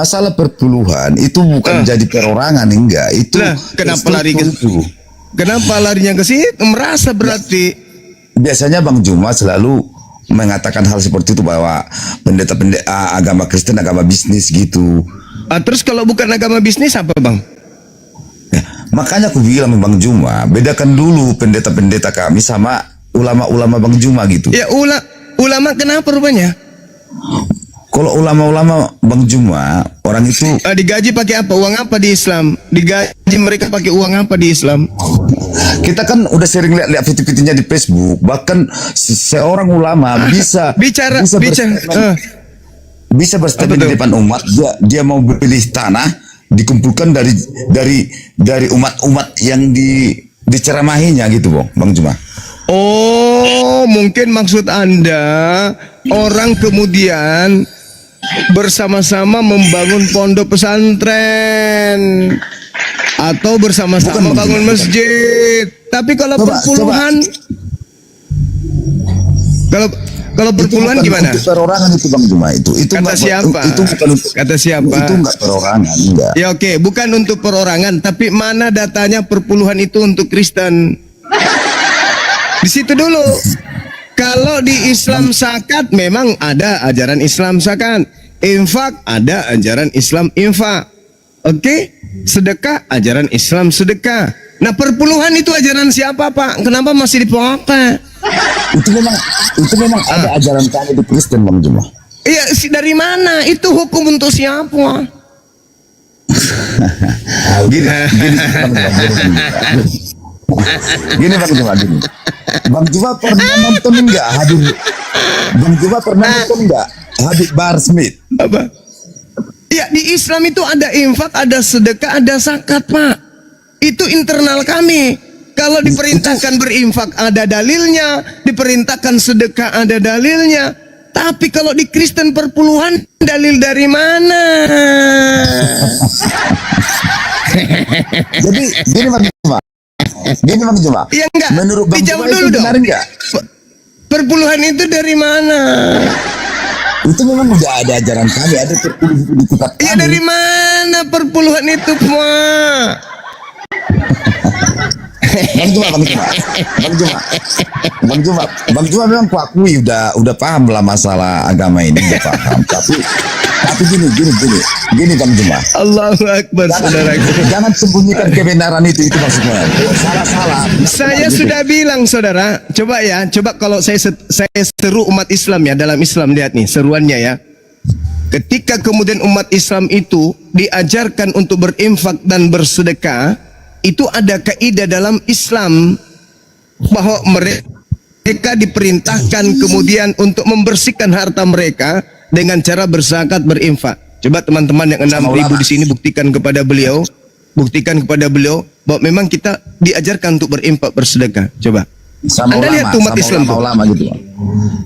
masalah perpuluhan itu bukan jadi perorangan, enggak. Itu Lah, kenapa lari ke itu. Kenapa larinya ke situ? Merasa berarti. Biasanya Bang Juma selalu mengatakan hal seperti itu, bahwa pendeta-pendeta agama Kristen agama bisnis gitu. Terus kalau bukan agama bisnis apa, Bang? Ya, makanya aku bilang Bang Juma, bedakan dulu pendeta-pendeta kami sama ulama-ulama Bang Juma gitu. Ya ulama kenapa rupanya? Kalau ulama-ulama Bang Juma, orang itu Digaji pakai apa? Uang apa di Islam? Digaji mereka pakai uang apa di Islam? kita kan udah sering lihat video-videonya di Facebook. Bahkan seorang ulama bisa Bicara. bisa berstatement di depan umat, dia mau beli tanah, dikumpulkan dari umat-umat yang diceramahinya gitu, Bang Juma. Oh, mungkin maksud Anda orang kemudian bersama-sama membangun pondok pesantren atau bersama-sama bangun masjid. Tapi kalau perpuluhan, kalau perpuluhan gimana? Itu perorangan itu Bang Juma, itu Kata siapa? Itu bukan Kata siapa? Itu enggak perorangan, enggak. Ya oke, bukan untuk perorangan, tapi mana datanya perpuluhan itu untuk Kristen? Di situ dulu. Kalau di Islam zakat memang ada ajaran Islam zakat. Infak ada ajaran Islam infak. Oke? Sedekah ajaran Islam sedekah. Nah, perpuluhan itu ajaran siapa, Pak? Kenapa masih dipakai? Itu memang ada ajaran kami di Kristen, Bang Juma. Iya, dari mana? Itu hukum untuk siapa? Gini Bang Juma, gini. Bang Juma pernah nonton enggak Habib Bahar Smith? Apa? Ya, di Islam itu ada infak, ada sedekah, ada zakat, Pak. Itu internal kami. Kalau diperintahkan berinfak ada dalilnya, diperintahkan sedekah ada dalilnya. Tapi kalau di Kristen perpuluhan dalil dari mana? Jadi gini Bang Juma. Ya enggak. Menurut Bang dijawab Juma dulu itu dong. benar enggak? Perpuluhan itu dari mana? Itu memang udah ada ajaran kami, ada tertulis di kitab kami. Ya dari mana perpuluhan itu, Pak? Bang Juma memang kuakui udah paham lah masalah agama ini, udah paham. Tapi gini Bang Juma. Allahu Akbar, saudaraku. Jangan sembunyikan kebenaran itu maksudnya. Salah. Saya sudah bilang, saudara. Coba kalau saya seru umat Islam ya, dalam Islam, lihat nih seruannya ya. Ketika kemudian umat Islam itu diajarkan untuk berinfak dan bersedekah, itu ada kaidah dalam Islam bahwa mereka diperintahkan kemudian untuk membersihkan harta mereka dengan cara berzakat, berinfak. Coba teman-teman yang 6.000 di sini buktikan kepada beliau bahwa memang kita diajarkan untuk berinfak, bersedekah. Coba. Sama Anda ulama, lihat umat Islam ulama gitu.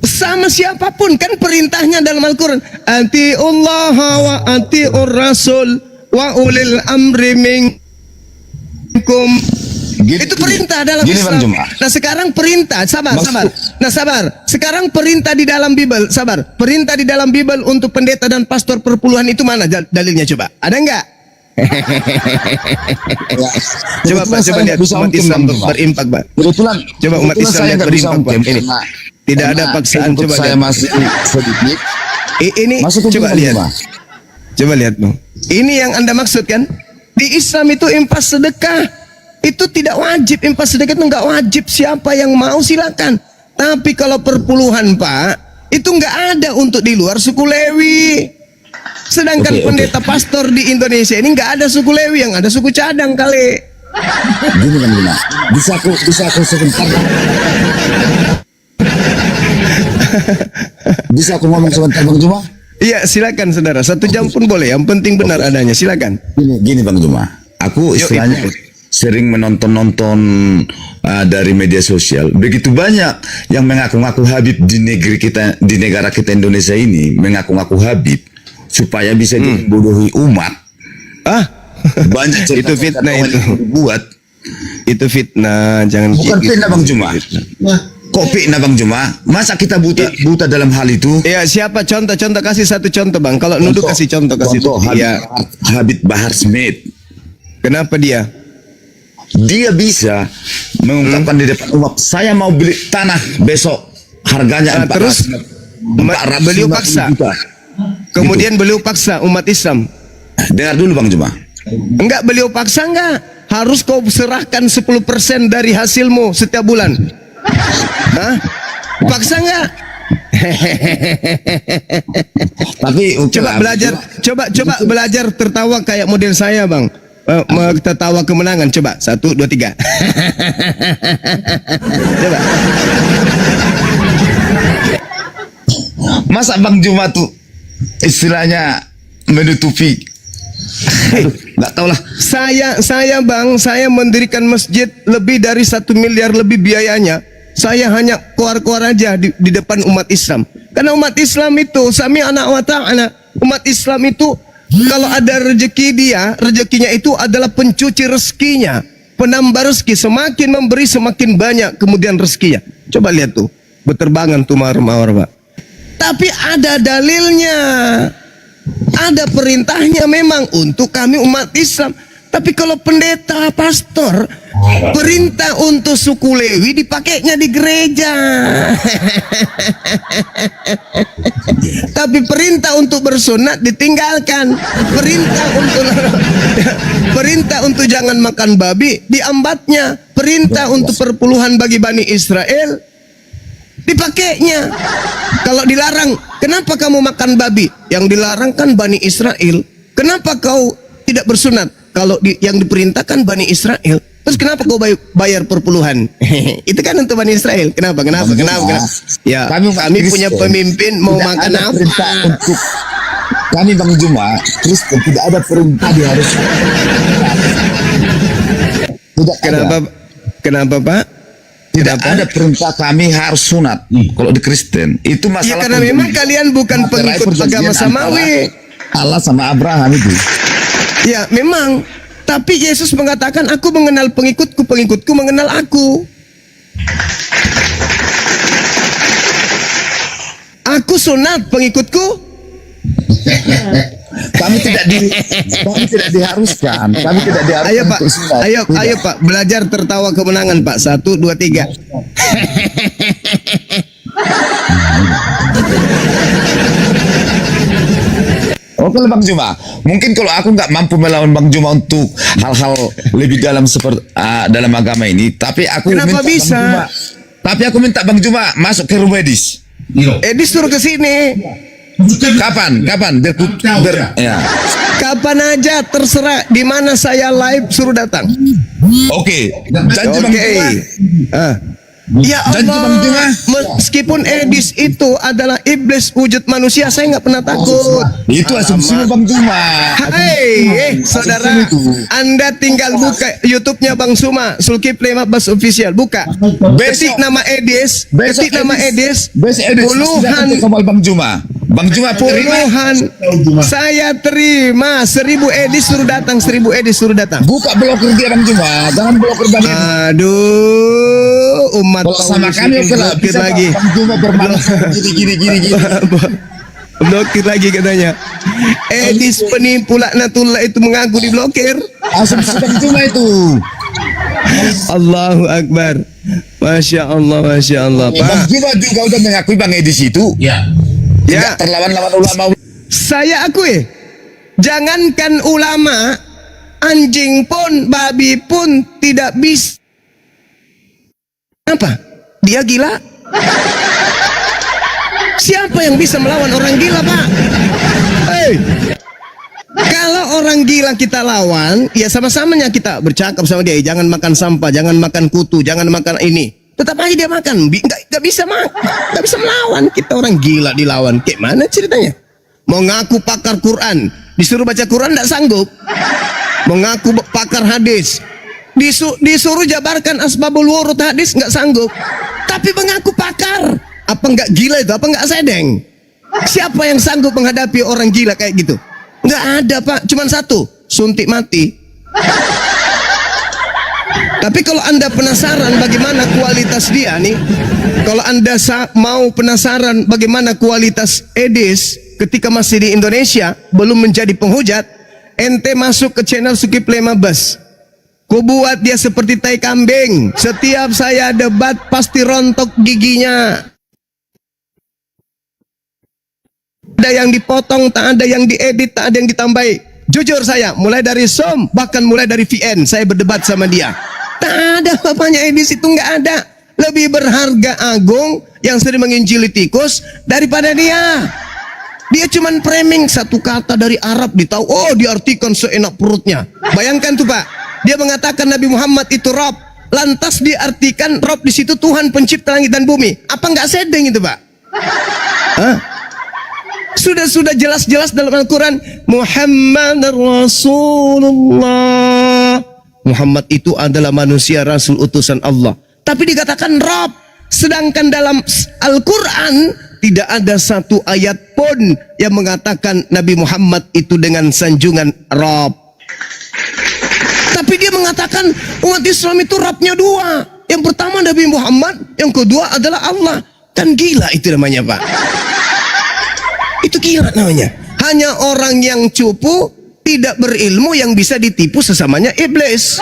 Sama siapapun kan perintahnya dalam Al-Quran. Atiullah wa atiur rasul wa ulil amri minkum. Itu perintah dalam Islam. Nah sekarang perintah, sabar. Nah sabar. Sekarang perintah di dalam Bible, perintah di dalam Bible untuk pendeta dan pastor perpuluhan itu mana dalilnya, coba? Ada enggak? Coba Pak, coba lihat umat Islam berimpak, Pak. Coba umat Islam lihat berimpak, Pak. Ini tidak ada paksaan. Coba saya masih sedikit. Ini coba lihat. Coba lihat, Bu. Ini yang Anda maksud kan? Di Islam itu infak sedekah itu tidak wajib, infak sedekah itu nggak wajib. Siapa yang mau silakan. Tapi kalau perpuluhan, Pak, itu nggak ada untuk di luar suku Lewi. Sedangkan pendeta pastor di Indonesia ini nggak ada suku Lewi, yang ada suku cadang kali. Gini kan, bisa aku sebentar. Bisa aku ngomong sebentar Bang Juma? Iya, silakan saudara. 1 jam pun boleh. Yang penting benar adanya. Silakan. Gini Bang Juma. Aku istilahnya sering menonton dari media sosial. Begitu banyak yang mengaku-ngaku Habib di negeri kita, di negara kita Indonesia ini, mengaku-ngaku Habib supaya bisa dibodohi umat. Banyak cerita itu fitnah itu. Buat itu fitnah, jangan bukan gitu. fitnah Bang Juma. kopi na Bang Juma. Masa kita buta dalam hal itu? Ya, siapa contoh kasih satu contoh Bang. Kalau nuduh kasih contoh Habib, Habib Bahar Smith. Kenapa dia? Dia bisa mengungkapkan di depan umat, saya mau beli tanah besok, harganya terus beliau paksa. Kemudian beliau paksa umat Islam. Dengar dulu Bang Juma. Enggak, beliau paksa enggak. Harus kau serahkan 10% dari hasilmu setiap bulan. Hah? Paksa enggak? Tapi coba belajar tertawa kayak model saya Bang. Tertawa kemenangan, coba 1, 2, 3. Coba. Masa Bang Juma tuh istilahnya menutupi? Nggak tahu lah. Saya Bang, saya mendirikan masjid lebih dari 1 miliar lebih biayanya. Saya hanya keluar aja di depan umat Islam. Karena umat Islam itu sami anak wa ta'ala. Umat Islam itu kalau ada rezeki rezekinya itu adalah pencuci rezekinya, penambah rezeki. Semakin memberi semakin banyak kemudian rezekinya. Coba lihat tuh, berterbangan tuh mawar-mawar Pak. Tapi ada dalilnya, ada perintahnya memang untuk kami umat Islam. Tapi kalau pendeta, pastor, perintah untuk suku Lewi dipakainya di gereja. Tapi perintah untuk bersunat ditinggalkan. Perintah untuk jangan makan babi diambatnya. Perintah untuk perpuluhan bagi Bani Israel dipakainya. Kalau dilarang, kenapa kamu makan babi? Yang dilarang kan Bani Israel. Kenapa kau tidak bersunat? Kalau yang diperintahkan Bani Israel, terus kenapa kau bayar perpuluhan? Itu kan untuk Bani Israel. Kenapa? Ya, kami punya pemimpin mau makan apa? Untuk kami Bang Juma, terus tidak ada perintah harus. Kenapa Pak? Tidak ada perintah kami harus sunat. Kalau di Kristen itu masalah. Ya karena memang kalian bukan pengikut agama Samawi. Allah sama Abraham itu. Ya memang. Tapi Yesus mengatakan aku mengenal pengikutku, pengikutku mengenal aku. Aku sunat, pengikutku. Kami tidak diharuskan. Kami tidak diharuskan. Ayo Pak, ayo Pak, belajar tertawa kemenangan Pak. 1, 2, 3. Oke Bang Juma, mungkin kalau aku nggak mampu melawan Bang Juma untuk hal-hal lebih dalam seperti dalam agama ini, tapi aku kenapa minta bisa? Aku minta Bang Juma masuk ke rumah Edis. Edis suruh ke sini. Kapan? Ya. Kapan aja terserah. Di mana saya live suruh datang. Oke. Janji Bang Juma. Ya Allah, meskipun Edis itu adalah iblis wujud manusia, saya nggak pernah takut. Itu asumsi Bang Juma. Hai, saudara, Anda tinggal buka YouTube-nya Bang Suma, Zulkifli Mabbas Official, buka. Ketik nama Edis, puluhan Bang Juma. Bang Juma puluhan. Saya terima 1000 Edis suruh datang, 1000 Edis suruh datang. Buka blokir dia Bang Juma, jangan blokir Bang. Aduh, umat sama kami blokir lagi. Bang Juma bermalas gini. Blokir lagi katanya. Edis penipu laknatullah itu mengaku diblokir. Asumsi Bang Juma itu. Allahu Akbar. Masya Allah. Bang Juma juga udah mengakui Bang Edis itu. Ya. Terlawan-lawan ulama. Saya akui. Jangankan ulama, anjing pun, babi pun tidak bisa. Apa? Dia gila? Siapa yang bisa melawan orang gila, Pak? Hei. Kalau orang gila kita lawan, ya sama-samanya kita bercakap sama dia. Jangan makan sampah, jangan makan kutu, jangan makan ini. Tetap aja dia makan. Nggak bisa melawan. Kita orang gila dilawan. Kayak mana ceritanya? Mau ngaku pakar Quran, disuruh baca Quran nggak sanggup. Mengaku pakar hadis, disuruh jabarkan asbabul wurud hadis nggak sanggup. Tapi mengaku pakar. Apa nggak gila itu? Apa nggak sedeng? Siapa yang sanggup menghadapi orang gila kayak gitu? Nggak ada Pak. Cuman satu, suntik mati. Tapi kalau Anda penasaran bagaimana kualitas dia nih, kalau Anda mau penasaran bagaimana kualitas Edis ketika masih di Indonesia, belum menjadi penghujat, ente masuk ke channel Zulkifli Mabas. Ku buat dia seperti tai kambing. Setiap saya debat pasti rontok giginya. Ada yang dipotong, tak ada yang diedit, tak ada yang ditambahi. Jujur saya, mulai dari SOM, bahkan mulai dari VN, saya berdebat sama dia. Tak ada bapaknya Edis itu, nggak ada. Lebih berharga Agung yang sering menginjili tikus daripada dia. Dia cuman framing satu kata dari Arab ditahu, oh diartikan seenak perutnya. Bayangkan tuh Pak, dia mengatakan Nabi Muhammad itu Rob, lantas diartikan Rob di situ Tuhan pencipta langit dan bumi. Apa nggak sedeng itu Pak? Hah? Sudah jelas-jelas dalam Al-Quran, Muhammad Rasulullah. Muhammad itu adalah manusia, Rasul, utusan Allah. Tapi dikatakan Rob. Sedangkan dalam Al-Quran tidak ada satu ayat pun yang mengatakan Nabi Muhammad itu dengan sanjungan Rob. Tapi dia mengatakan umat Islam itu Robnya dua. Yang pertama Nabi Muhammad, yang kedua adalah Allah. Kan gila itu namanya Pak. Itu gila namanya. Hanya orang yang cupu, tidak berilmu yang bisa ditipu sesamanya iblis.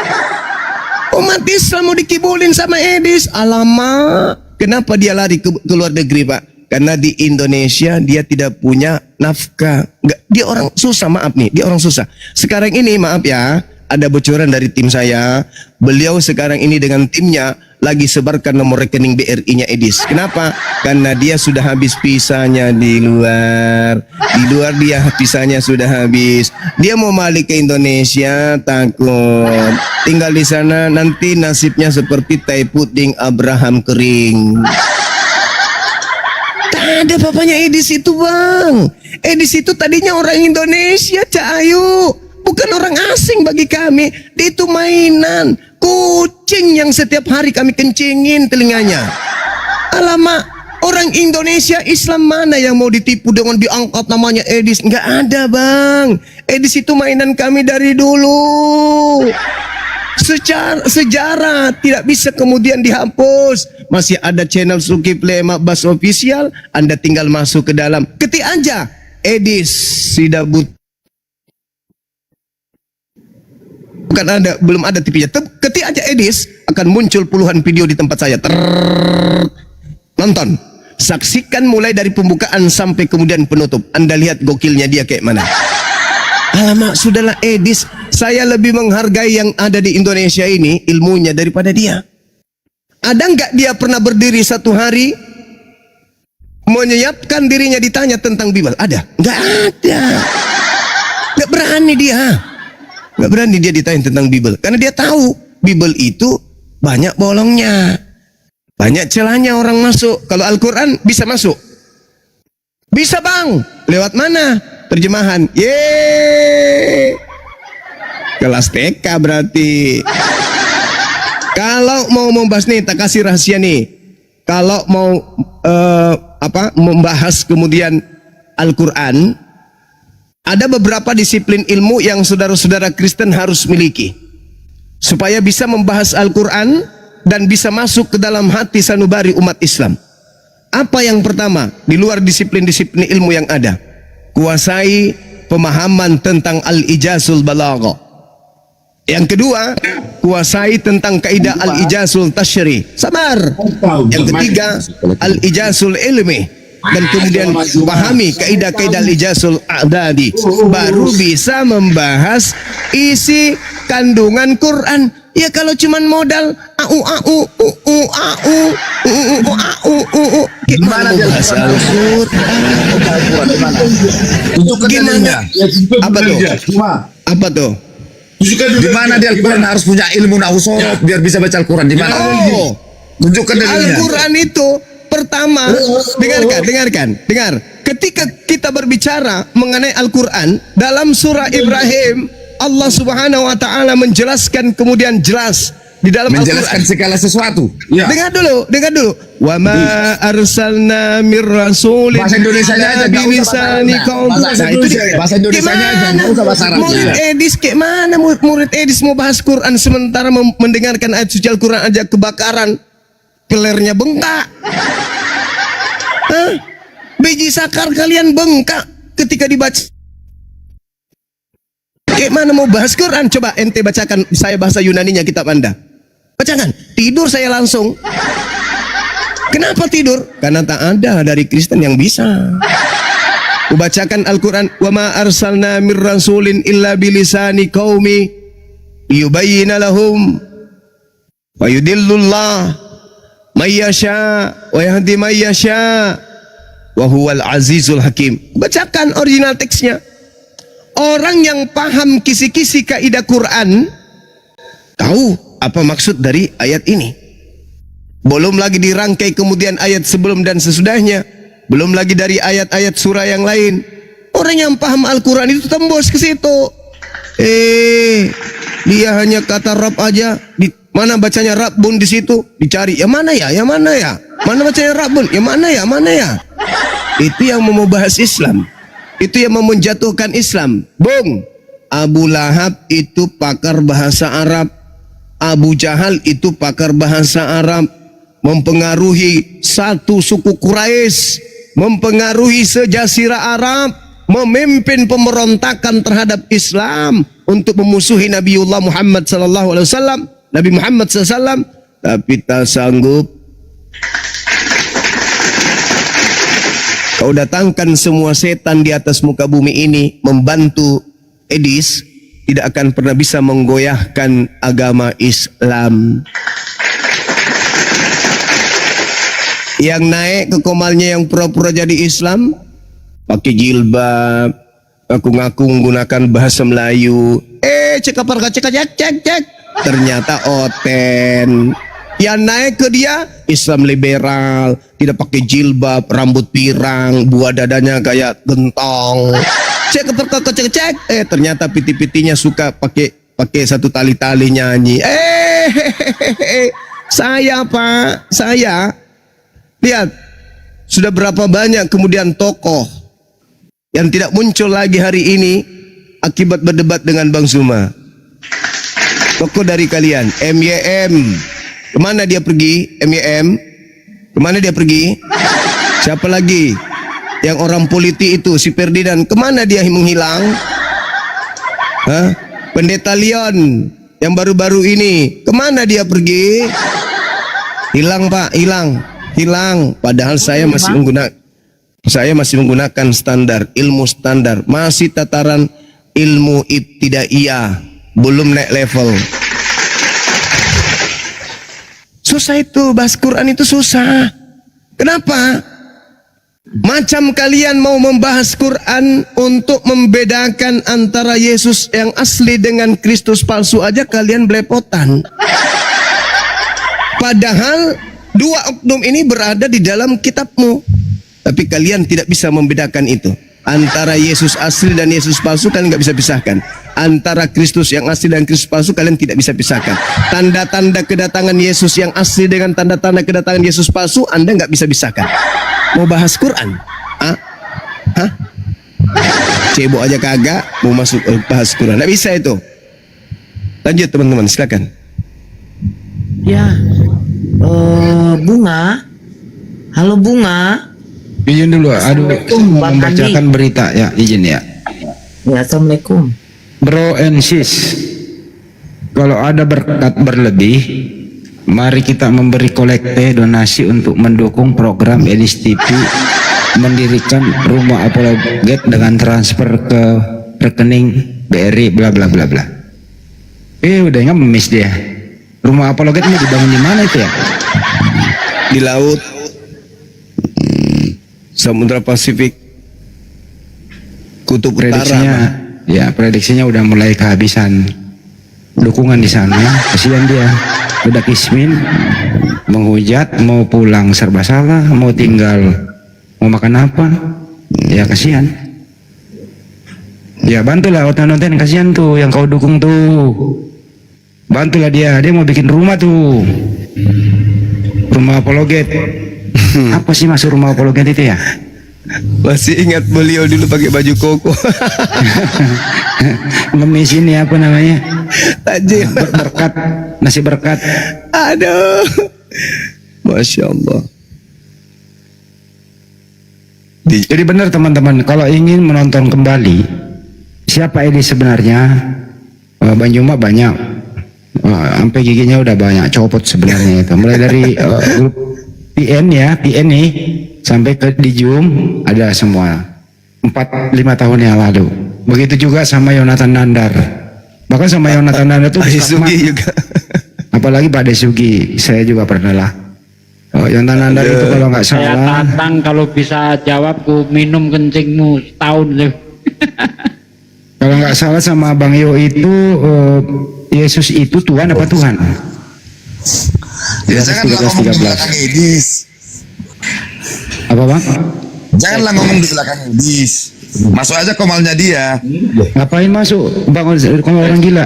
Umat Islam mau dikibulin sama Edis. Alamak. Kenapa dia lari ke luar negeri Pak? Karena di Indonesia dia tidak punya nafkah. Dia orang susah, maaf nih. Dia orang susah. Sekarang ini maaf ya, ada bocoran dari tim saya. Beliau sekarang ini dengan timnya lagi sebarkan nomor rekening BRI-nya Edis. Kenapa? Karena dia sudah habis pisahnya di luar. Di luar dia pisahnya sudah habis. Dia mau balik ke Indonesia, takut tinggal di sana nanti nasibnya seperti tai puding Abraham kering. Tak ada bapaknya Edis itu Bang. Edis itu tadinya orang Indonesia, Cak Ayu. Bukan orang asing bagi kami. Dia itu mainan kucing yang setiap hari kami kencingin telinganya. Alamak, orang Indonesia Islam mana yang mau ditipu dengan diangkat namanya Edis? Nggak ada Bang. Edis itu mainan kami dari dulu. Sejarah tidak bisa kemudian dihapus. Masih ada channel Zulkifli Mabas Official. Anda tinggal masuk ke dalam, ketik aja Edis Sidabut. Bukan ada, belum ada TV-nya. Ketik aja Edis, akan muncul puluhan video di tempat saya. Nonton, saksikan mulai dari pembukaan sampai kemudian penutup. Anda lihat gokilnya dia kayak mana. Alamak, sudahlah Edis, saya lebih menghargai yang ada di Indonesia ini ilmunya daripada dia. Ada nggak dia pernah berdiri satu hari menyiapkan dirinya ditanya tentang Bible? Ada? Nggak ada. Nggak berani dia. Nggak berani dia ditanya tentang Bible. Karena dia tahu Bible itu banyak bolongnya. Banyak celahnya orang masuk. Kalau Al-Quran bisa masuk. Bisa Bang. Lewat mana? Terjemahan. Yeay. Kelas TK berarti. Kalau mau membahas nih, tak kasih rahasia nih. Kalau mau membahas kemudian Al-Quran, ada beberapa disiplin ilmu yang saudara-saudara Kristen harus miliki supaya bisa membahas Al-Quran dan bisa masuk ke dalam hati sanubari umat Islam. Apa yang pertama di luar disiplin-disiplin ilmu yang ada? Kuasai pemahaman tentang al-ijazul balaghah. Yang kedua, kuasai tentang kaidah al-ijazul tasyri. Sabar. Yang ketiga, al-ijazul ilmi. Dan kemudian pahami kaidah-kaidah al-ijazul a'dadi. Baru bisa membahas isi kandungan Quran. Ya kalau cuman modal gimana bahas Al-Quran? Gimana? Apa tuh? Apa tuh? Di mana dia Al-Quran harus punya ilmu nahwu biar bisa baca Al-Quran? Di mana? Oh, tunjukkan dalilnya. Al-Quran itu pertama, dengar. Ketika kita berbicara mengenai Al-Quran dalam surah Ibrahim, Allah Subhanahu wa taala menjelaskan kemudian jelas Di dalam menjelaskan Al-Quran. segala sesuatu. Ya. Dengar dulu. Wa ma arsalna mir rasulin Bahasa Indonesianya aja, nggak usah bahasa bilisani Arabnya. kaum. Bahasa Indonesia ya. Bahasa Indonesianya aja, nggak usah bahasa Arabnya. Murid Edis kayak mana murid Edis mau bahas Quran sementara mendengarkan ayat suci Al-Quran aja kebakaran, kelernya bengkak. Hah? Biji sakar kalian bengkak ketika dibaca. Kayak mana mau bahas Quran? Coba ente bacakan saya bahasa Yunaninya kitab Anda. Bacakan. Tidur saya langsung. Kenapa tidur? Karena tak ada dari Kristen yang bisa. Ubacakan Al-Quran. Wa ma arsalna mir rasulin illa bilisani qaumi liyubayyina lahum wa yudillullah may yasha wa yahdi may yasha wa huwal azizul hakim. Bacakan original teksnya. Orang yang paham kisi-kisi kaidah Quran tahu apa maksud dari ayat ini. Belum lagi dirangkai kemudian ayat sebelum dan sesudahnya. Belum lagi dari ayat-ayat surah yang lain. Orang yang paham Al-Quran itu tembus ke situ. Dia hanya kata Rabb aja. Di mana bacanya Rabbun di situ? Dicari. Yang mana ya? Yang mana ya? Mana bacanya Rabbun? Yang mana ya? Mana ya? Itu yang mau bahas Islam. Itu yang mau menjatuhkan Islam. Bung, Abu Lahab itu pakar bahasa Arab. Abu Jahal itu pakar bahasa Arab. Mempengaruhi satu suku Quraisy, mempengaruhi sejazirah Arab, memimpin pemberontakan terhadap Islam untuk memusuhi Nabiullah Muhammad sallallahu alaihi wasallam, Nabi Muhammad sallallahu, tapi tak sanggup. Kau datangkan semua setan di atas muka bumi ini membantu Edis, tidak akan pernah bisa menggoyahkan agama Islam. Yang naik ke komalnya yang pura-pura jadi Islam, pakai jilbab, ngaku-ngaku menggunakan bahasa Melayu. Cek. Ternyata oten. Yang naik ke dia Islam liberal, tidak pakai jilbab, rambut pirang, buah dadanya kayak gentong. Cek. Ternyata piti-pitinya suka pakai satu tali-tali nyanyi. Saya Pak, saya. Lihat, sudah berapa banyak kemudian tokoh yang tidak muncul lagi hari ini akibat berdebat dengan Bang Zuma. Tokoh dari kalian, MYM, kemana dia pergi? MYM, kemana dia pergi? Siapa lagi? Yang orang politik itu, si Ferdinand, kemana dia menghilang? Hah? Pendeta Leon, yang baru-baru ini, kemana dia pergi? Hilang Pak, hilang. Padahal saya masih menggunakan standar ilmu standar, masih tataran ilmu ibtidaiyah, belum naik level. Susah itu bahas Quran, itu susah. Kenapa? Macam kalian mau membahas Quran untuk membedakan antara Yesus yang asli dengan Kristus palsu aja kalian belepotan. Padahal dua oknum ini berada di dalam kitabmu, tapi kalian tidak bisa membedakan itu. Antara Yesus asli dan Yesus palsu kalian nggak bisa pisahkan. Antara Kristus yang asli dan Kristus palsu kalian tidak bisa pisahkan. Tanda-tanda kedatangan Yesus yang asli dengan tanda-tanda kedatangan Yesus palsu Anda nggak bisa pisahkan. Mau bahas Quran? Hah? Cebok aja kagak mau masuk bahas Quran. Nggak bisa itu. Lanjut teman-teman, silakan. Ya, Bunga. Halo Bunga. Izin dulu, Assalamualaikum, mau Bang membacakan berita ya, izin ya. Ya, Assalamualaikum. Bro and sis, kalau ada berkat berlebih, mari kita memberi kolekte donasi untuk mendukung program Edis TV mendirikan rumah apologet dengan transfer ke rekening BRI bla bla bla bla. Udah ngemis dia. Rumah apologet mau dibangun di mana itu ya? Di laut, Samudra Pasifik, Kutub Prediksinya, Utara. prediksinya udah mulai kehabisan dukungan di sana. Kasihan dia, udah kismin, menghujat, mau pulang serba salah, mau tinggal, mau makan apa? Ya kasihan. Ya bantulah onten-onten, kasihan tuh yang kau dukung tuh. bantulah dia mau bikin rumah tuh, rumah apologet. Apa sih masuk rumah apologet itu ya? Masih ingat beliau dulu pakai baju koko. Ngemis ini apa namanya? Tajil. Berkat, nasi berkat. Aduh. Masya Allah. Jadi benar teman-teman, kalau ingin menonton kembali siapa ini sebenarnya, Bang Juma banyak, sampai giginya udah banyak copot sebenarnya itu. Mulai dari grup PN ya, PN nih, sampai ke di Zoom ada semua. 4-5 tahun yang lalu. Begitu juga sama Yonatan Nandar. Bahkan sama Yonatan Nandar tuh Sugi juga. apalagi Pak Desugi, saya juga pernah lah. Oh, Yonatan Nandar itu kalau nggak Saya salah. tantang kalau bisa jawab ku minum kencingmu setahun tuh. Kalau nggak salah sama Bang Yo itu Yesus itu Tuhan apa Tuhan? Ya, janganlah ngomong di belakang Edis. Apa Bang? Janganlah ngomong di belakang Edis. Masuk aja komalnya dia. Ngapain masuk Bang kalau orang gila?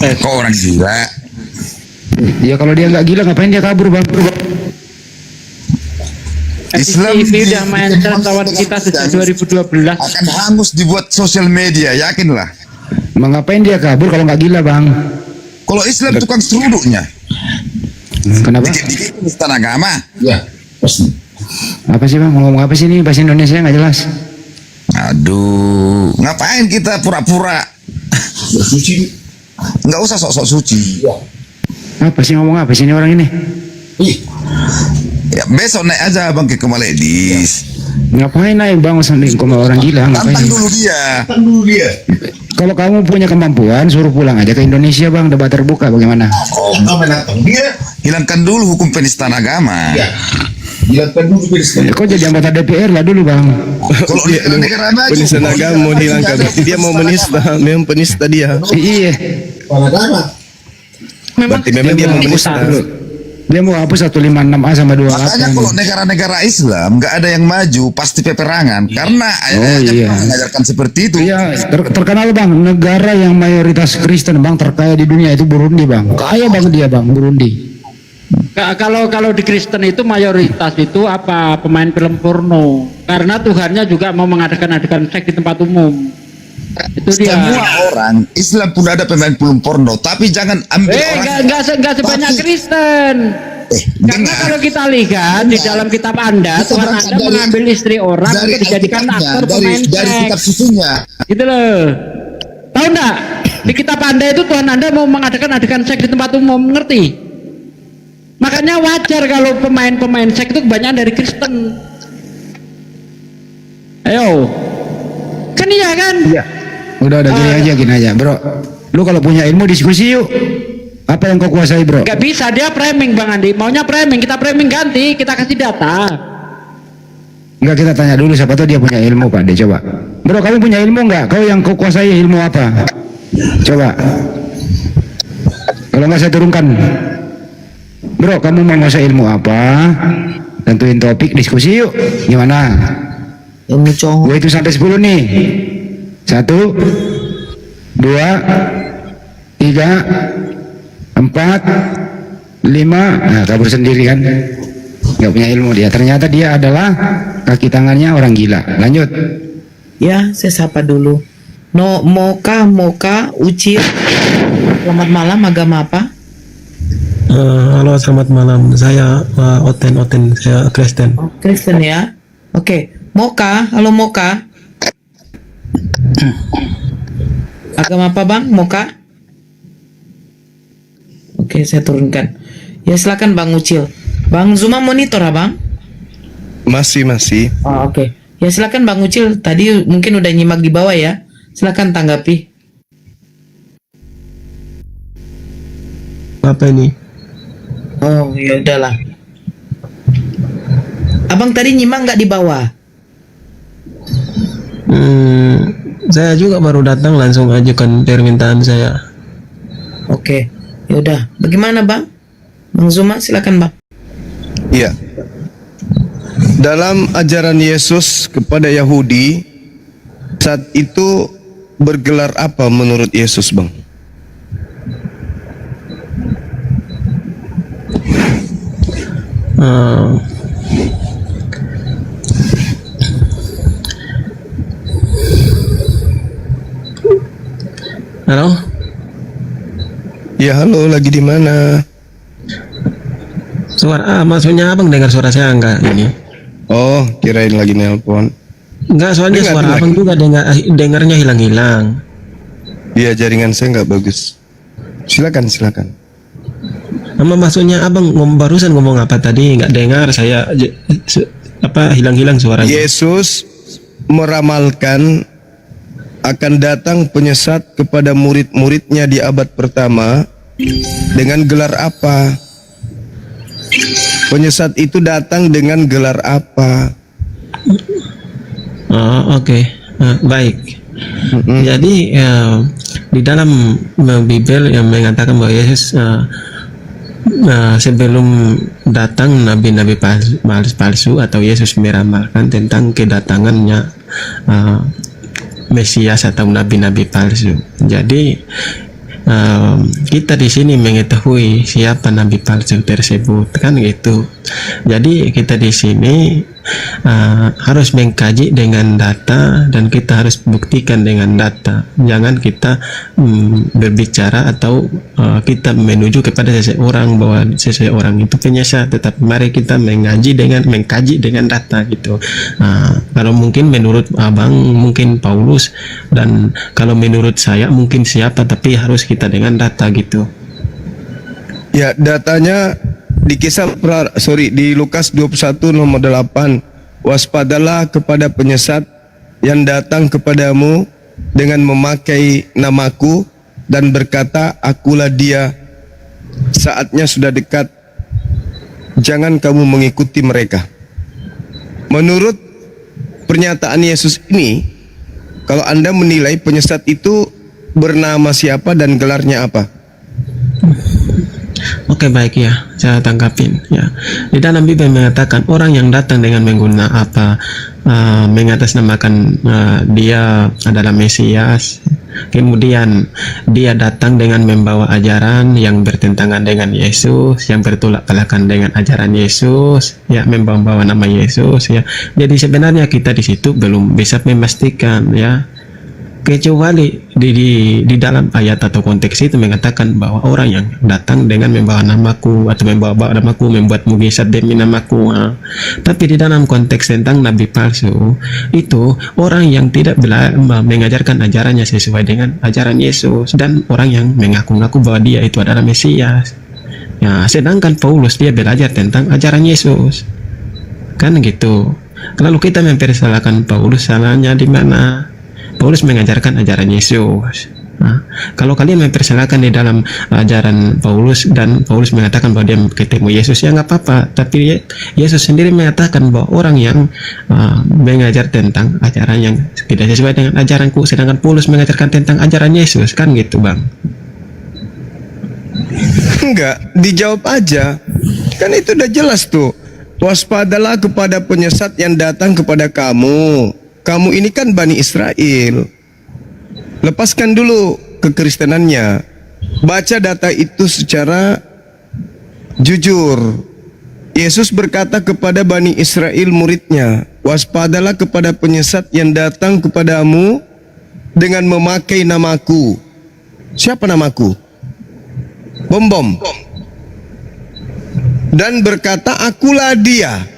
Kok orang gila? Ya kalau dia nggak gila ngapain dia kabur Bang? Islam TV udah main lawan kita sejak 2012. akan hangus dibuat sosial media, yakinlah. Ngapain dia kabur kalau nggak gila Bang? Kalau Islam tukang seruduknya, Kenapa? dikit-dikit penistaan agama. Apa sih Bang? Ngomong apa sih ini bahasa Indonesia nggak jelas? Aduh, ngapain kita pura-pura? Suci. Nggak usah sok-sok suci. Apa sih ngomong apa sih ini orang ini? Ya, besok naik aja Bang ke Kemal Edis. Ngapain naik Bang sampai sama orang gila? Tantang Ngapain? dulu dia. Kalau kamu punya kemampuan suruh pulang aja ke Indonesia Bang, debat terbuka bagaimana? Oh, dia. Hilangkan dulu hukum penistaan agama. Kok jadi anggota DPR lah dulu Bang. Kalau di negara maju, Penistaan agama mau dihilangkan. Dia mau menista, memang penista dia. Iya. Berarti memang dia mau menista. Dia mau hapus 156A sama 28. makanya kalau negara-negara Islam nggak ada yang maju pasti peperangan karena ayat-ayatnya iya. mengajarkan seperti itu. Iya, terkenal Bang, negara yang mayoritas Kristen Bang terkaya di dunia itu Burundi Bang. Kaya banget dia Bang, Burundi. Kalau di Kristen itu mayoritas itu apa pemain film porno. Karena Tuhannya juga mau mengadakan adegan seks di tempat umum. Itu dia. Semua orang Islam pun ada pemain film porno, tapi jangan ambil orang. Enggak sebanyak Tapi- Kristen. Karena dengar. kalau kita lihat di dalam kitab Anda, Kita Tuhan berangkat Anda dari- mengambil istri orang dari untuk dijadikan Alkitabnya, aktor dari pemain kitab seks. susunya. Gitu loh. Tahu enggak? Di kitab Anda itu Tuhan Anda mau mengadakan adegan seks di tempat umum, ngerti? Makanya wajar kalau pemain-pemain seks itu kebanyakan dari Kristen. Ayo. Kan iya kan? Iya. Udah gini aja Bro. Lu kalau punya ilmu diskusi yuk. Apa yang kau kuasai Bro? Gak bisa, dia framing Bang Andi. Maunya framing, kita framing ganti, kita kasih data. Enggak, kita tanya dulu siapa tuh dia punya ilmu Pak deh, coba. Bro, kamu punya ilmu enggak? Kau yang kau kuasai ilmu apa? Coba. Kalau enggak saya turunkan. Bro, kamu mau nguasai ilmu apa? Tentuin topik diskusi yuk. Gimana? Ilmu cowok. Gue itu sampai 10 nih. 1 2 3 4 5. Nah, kabur sendiri kan? Gak punya ilmu dia. Ternyata dia adalah kaki tangannya orang gila. Lanjut. Ya, saya sapa dulu. No, Moka, Ucil. Selamat malam, agama apa? Halo, selamat malam. Saya Oten, saya Kristen. Oh, Kristen ya. Oke, Moka, halo Moka. Agama apa Bang, Moka? Oke, saya turunkan. Ya silakan Bang Ucil. Bang Zuma monitor Bang? Masih. Oh, oke. Ya silakan Bang Ucil. Tadi mungkin udah nyimak di bawah ya. Silakan tanggapi. Apa ini? Oh, ya udahlah. Abang tadi nyimak nggak di bawah? Saya juga baru datang langsung ajukan permintaan saya. Oke. Ya udah. Bagaimana Bang? Bang Zuma silakan Bang. Iya. Dalam ajaran Yesus kepada Yahudi saat itu bergelar apa menurut Yesus Bang? Eh, Halo, Ya halo, lagi di mana? maksudnya abang dengar suara saya enggak ini? Oh, kirain lagi nelpon. Enggak, soalnya Dengar, suara dengar. abang juga dengarnya hilang-hilang. Iya, jaringan saya nggak bagus. Silakan, silakan. Maksudnya abang barusan ngomong apa tadi? Nggak dengar saya hilang-hilang suaranya. Yesus meramalkan akan datang penyesat kepada murid-muridnya di abad pertama dengan gelar apa? Penyesat itu datang dengan gelar apa? Oh, oke. Baik. Jadi di dalam Bible yang mengatakan bahwa Yesus sebelum datang nabi-nabi palsu atau Yesus meramalkan tentang kedatangannya Mesias atau nabi-nabi palsu. Jadi kita di sini mengetahui siapa nabi palsu tersebut, kan gitu. Jadi kita di sini harus mengkaji dengan data dan kita harus buktikan dengan data. Jangan kita berbicara atau kita menuju kepada seseorang bahwa seseorang itu penyesat, tetapi mari kita mengkaji dengan data gitu. Kalau mungkin menurut abang mungkin Paulus, dan kalau menurut saya mungkin siapa, tapi harus kita dengan data gitu. Ya, datanya di Lukas 21 nomor 8. Waspadalah kepada penyesat yang datang kepadamu dengan memakai namaku dan berkata, akulah dia. Saatnya sudah dekat. Jangan kamu mengikuti mereka. Menurut pernyataan Yesus ini, kalau Anda menilai penyesat itu bernama siapa dan gelarnya apa? Oke, baik ya, saya tangkapin ya. Di dalam Bible mengatakan orang yang datang dengan menggunakan mengatasnamakan dia adalah Mesias. Kemudian dia datang dengan membawa ajaran yang bertentangan dengan Yesus, yang bertolak belakang dengan ajaran Yesus, ya, membawa nama Yesus ya. Jadi sebenarnya kita di situ belum bisa memastikan ya. Kecuali di dalam ayat atau konteks itu mengatakan bahwa orang yang datang dengan membawa namaku atau membawa namaku, membuat mukjizat demi namaku. Tapi di dalam konteks tentang nabi palsu itu orang yang tidak mengajarkan ajarannya sesuai dengan ajaran Yesus, dan orang yang mengaku-ngaku bahwa dia itu adalah Mesias. Ya, sedangkan Paulus dia belajar tentang ajaran Yesus. Kan gitu. Lalu kita mempersalahkan Paulus, salahnya di mana? Paulus mengajarkan ajaran Yesus. Kalau kalian mempersalahkan di dalam ajaran Paulus dan Paulus mengatakan bahwa dia ketemu Yesus, ya nggak apa-apa. Tapi Yesus sendiri mengatakan bahwa orang yang mengajar tentang ajaran yang tidak sesuai dengan ajaranku, sedangkan Paulus mengajarkan tentang ajaran Yesus, kan gitu, Bang? Enggak, dijawab aja. Kan itu udah jelas tuh. Waspadalah kepada penyesat yang datang kepada kamu. Kamu ini kan Bani Israel. Lepaskan dulu kekristenannya. Baca data itu secara jujur. Yesus berkata kepada Bani Israel muridnya, waspadalah kepada penyesat yang datang kepadamu dengan memakai namaku. Siapa namaku? Bom. Dan berkata, akulah dia.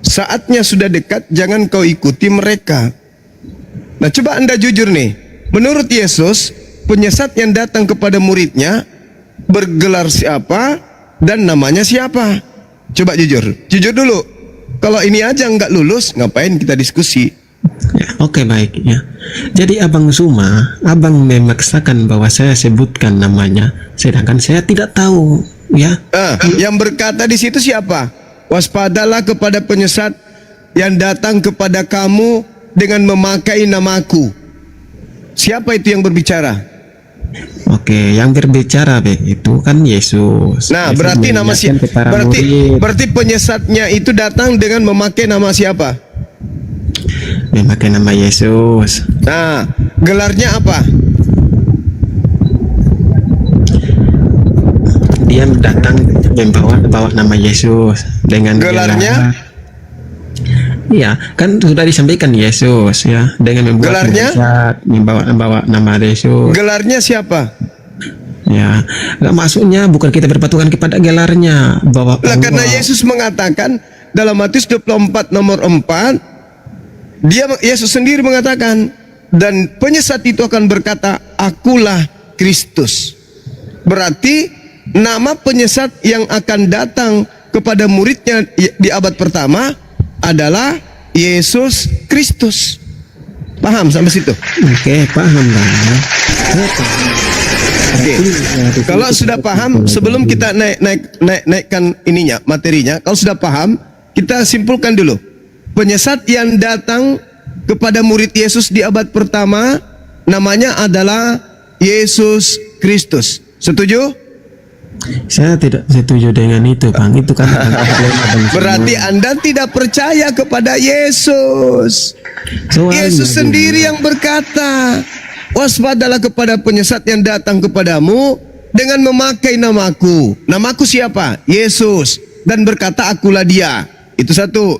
Saatnya sudah dekat, jangan kau ikuti mereka. Nah, coba Anda jujur nih. Menurut Yesus, penyesat yang datang kepada muridnya bergelar siapa dan namanya siapa? Coba jujur. Jujur dulu. Kalau ini aja nggak lulus, ngapain kita diskusi? Ya, oke, baik ya. Jadi Abang Suma, Abang memaksakan bahwa saya sebutkan namanya, sedangkan saya tidak tahu, ya. Yang berkata di situ siapa? Waspadalah kepada penyesat yang datang kepada kamu dengan memakai namaku. Siapa itu yang berbicara? Oke, yang berbicara itu kan Yesus. Nah, Yesus berarti nama mengingatkan kepada murid. berarti penyesatnya itu datang dengan memakai nama siapa? Memakai nama Yesus. Nah, gelarnya apa? Dia datang membawa nama Yesus dengan Gelarnya? Iya, kan sudah disampaikan Yesus ya, dengan membuat Gelarnya? mujizat, membawa nama Yesus. Gelarnya siapa? Ya, nggak maksudnya bukan kita berpatungan kepada gelarnya bahwa Lah karena Yesus mengatakan dalam Matius 24 nomor 4, Yesus sendiri mengatakan, dan penyesat itu akan berkata, akulah Kristus. Berarti nama penyesat yang akan datang kepada muridnya di abad pertama adalah Yesus Kristus. Paham sampai situ? Oke, paham lah. Oke. Kalau sudah paham, sebelum kita naikkan ininya, materinya, kalau sudah paham, kita simpulkan dulu. Penyesat yang datang kepada murid Yesus di abad pertama namanya adalah Yesus Kristus. Setuju? Saya tidak setuju dengan itu, Bang. Itu kan Berarti Anda tidak percaya kepada Yesus. Yesus sendiri yang berkata, waspadalah kepada penyesat yang datang kepadamu dengan memakai namaku. Namaku siapa? Yesus. Dan berkata, akulah dia. Itu satu.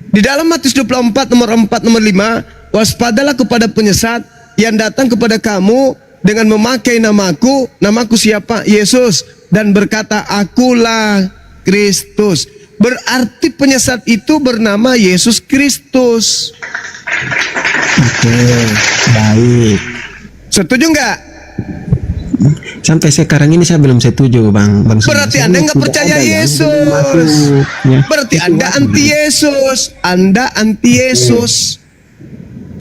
Di dalam Matius 24 nomor 4 nomor 5, waspadalah kepada penyesat yang datang kepada kamu dengan memakai namaku. Namaku siapa? Yesus. Dan berkata, akulah Kristus. Berarti penyesat itu bernama Yesus Kristus. Oke, baik. Setuju nggak? Sampai sekarang ini saya belum setuju, Bang. Berarti Anda nggak percaya Yesus. Berarti Anda anti Yesus. Anda anti Yesus.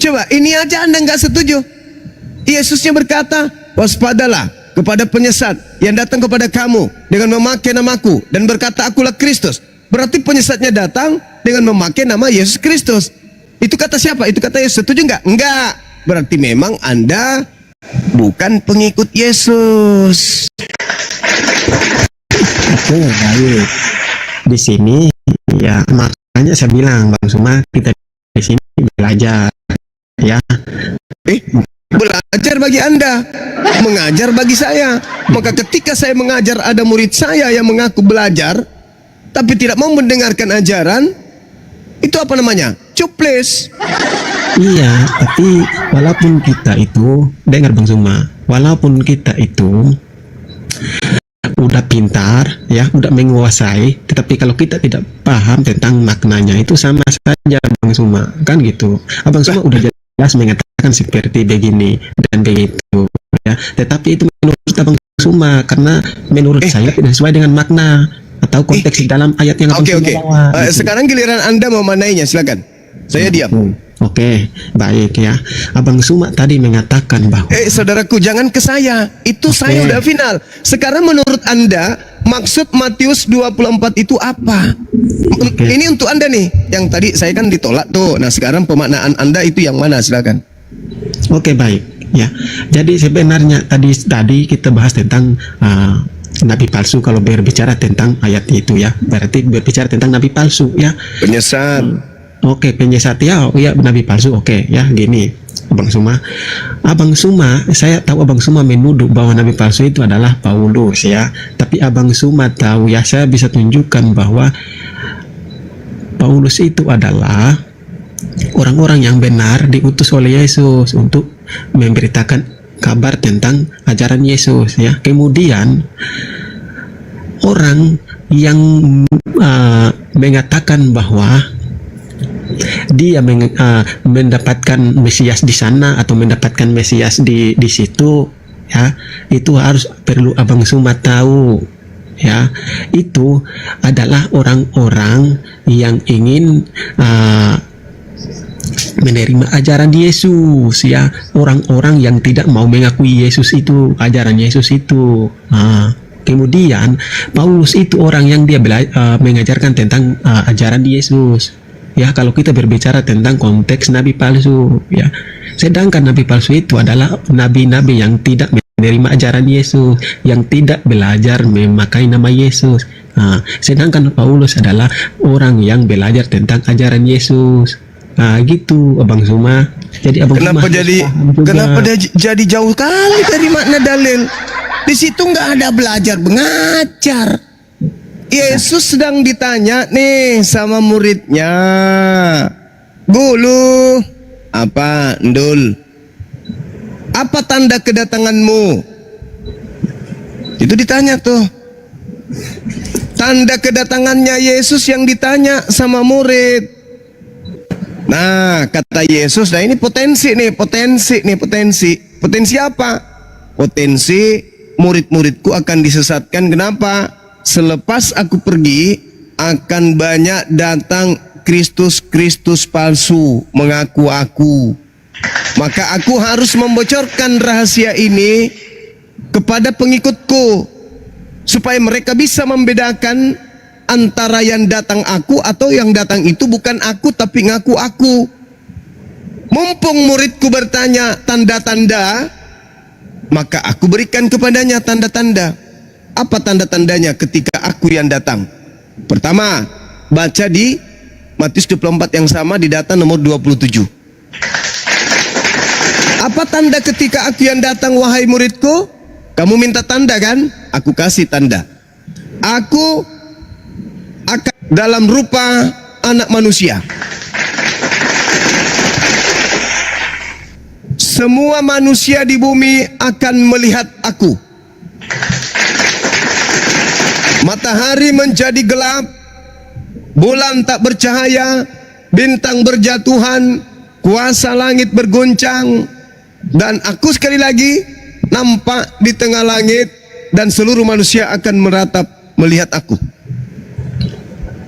Coba ini aja Anda nggak setuju. Yesusnya berkata, waspadalah kepada penyesat yang datang kepada kamu dengan memakai namaku dan berkata, akulah Kristus. Berarti penyesatnya datang dengan memakai nama Yesus Kristus. Itu kata siapa? Itu kata Yesus. Setuju nggak? Enggak. Berarti memang Anda bukan pengikut Yesus. Oke, baik. Di sini ya makanya saya bilang, Bang Suma, kita di sini belajar ya. Belajar bagi Anda, mengajar bagi saya. Maka ketika saya mengajar, ada murid saya yang mengaku belajar tapi tidak mau mendengarkan ajaran, itu apa namanya? Cuplis. Iya, tapi walaupun kita itu, dengar Bang Suma, walaupun kita itu udah pintar, ya, udah menguasai, tetapi kalau kita tidak paham tentang maknanya itu sama saja, Bang Suma, kan gitu. Abang Suma udah jelas mengatakan seperti begini dan begitu, ya. Tetapi itu menurut Abang Suma, karena menurut saya tidak sesuai dengan makna atau konteks di dalam ayat yang Abang Suma bawa. Gitu. Sekarang giliran Anda memanainya, silakan. Saya diam. Oke, baik ya. Abang Suma tadi mengatakan bahwa saudaraku, jangan ke saya. Itu saya udah final. Sekarang menurut Anda, maksud Matius 24 itu apa? Ini untuk Anda nih. Yang tadi saya kan ditolak tuh. Nah, sekarang pemaknaan Anda itu yang mana? Silakan. Oke, baik ya. Jadi sebenarnya tadi kita bahas tentang nabi palsu. Kalau berbicara tentang ayat itu ya, berarti berbicara tentang nabi palsu ya. Penyesat. Oke, penyesat ya, ya nabi palsu. Oke, ya gini, Abang Suma, saya tahu Abang Suma menuduh bahwa nabi palsu itu adalah Paulus ya. Tapi Abang Suma tahu ya, saya bisa tunjukkan bahwa Paulus itu adalah orang-orang yang benar diutus oleh Yesus untuk memberitakan kabar tentang ajaran Yesus ya. Kemudian orang yang mengatakan bahwa dia mendapatkan Mesias di sana atau mendapatkan Mesias di situ ya, itu perlu Abang Suma tahu ya. Itu adalah orang-orang yang ingin menerima ajaran Yesus ya, orang-orang yang tidak mau mengakui Yesus itu, ajaran Yesus itu. Kemudian Paulus itu orang yang dia mengajarkan tentang ajaran Yesus. Ya, kalau kita berbicara tentang konteks nabi palsu ya. Sedangkan nabi palsu itu adalah nabi-nabi yang tidak menerima ajaran Yesus, yang tidak belajar memakai nama Yesus. Sedangkan Paulus adalah orang yang belajar tentang ajaran Yesus. Gitu Abang Suma. Jadi Abang Kenapa Suma kenapa jadi jauh kali dari makna dalil? Di situ nggak ada belajar mengajar. Yesus sedang ditanya nih sama muridnya. Guru, apa Ndul? Apa tanda kedatanganmu? Itu ditanya tuh. Tanda kedatangannya Yesus yang ditanya sama murid. Nah, kata Yesus, nah ini potensi nih, potensi apa? Potensi murid-muridku akan disesatkan. Kenapa? Selepas aku pergi, akan banyak datang Kristus palsu mengaku aku. Maka aku harus membocorkan rahasia ini kepada pengikutku, supaya mereka bisa membedakan antara yang datang aku atau yang datang itu bukan aku tapi ngaku aku. Mumpung muridku bertanya tanda-tanda, maka aku berikan kepadanya tanda-tanda. Apa tanda-tandanya ketika aku yang datang? Pertama, baca di Matius 24 yang sama di data nomor 27. Apa tanda ketika aku yang datang, wahai muridku? Kamu minta tanda kan? Aku kasih tanda. Aku akan dalam rupa anak manusia. Semua manusia di bumi akan melihat aku. Matahari menjadi gelap, bulan tak bercahaya, bintang berjatuhan, kuasa langit berguncang, dan aku sekali lagi nampak di tengah langit, dan seluruh manusia akan meratap melihat aku.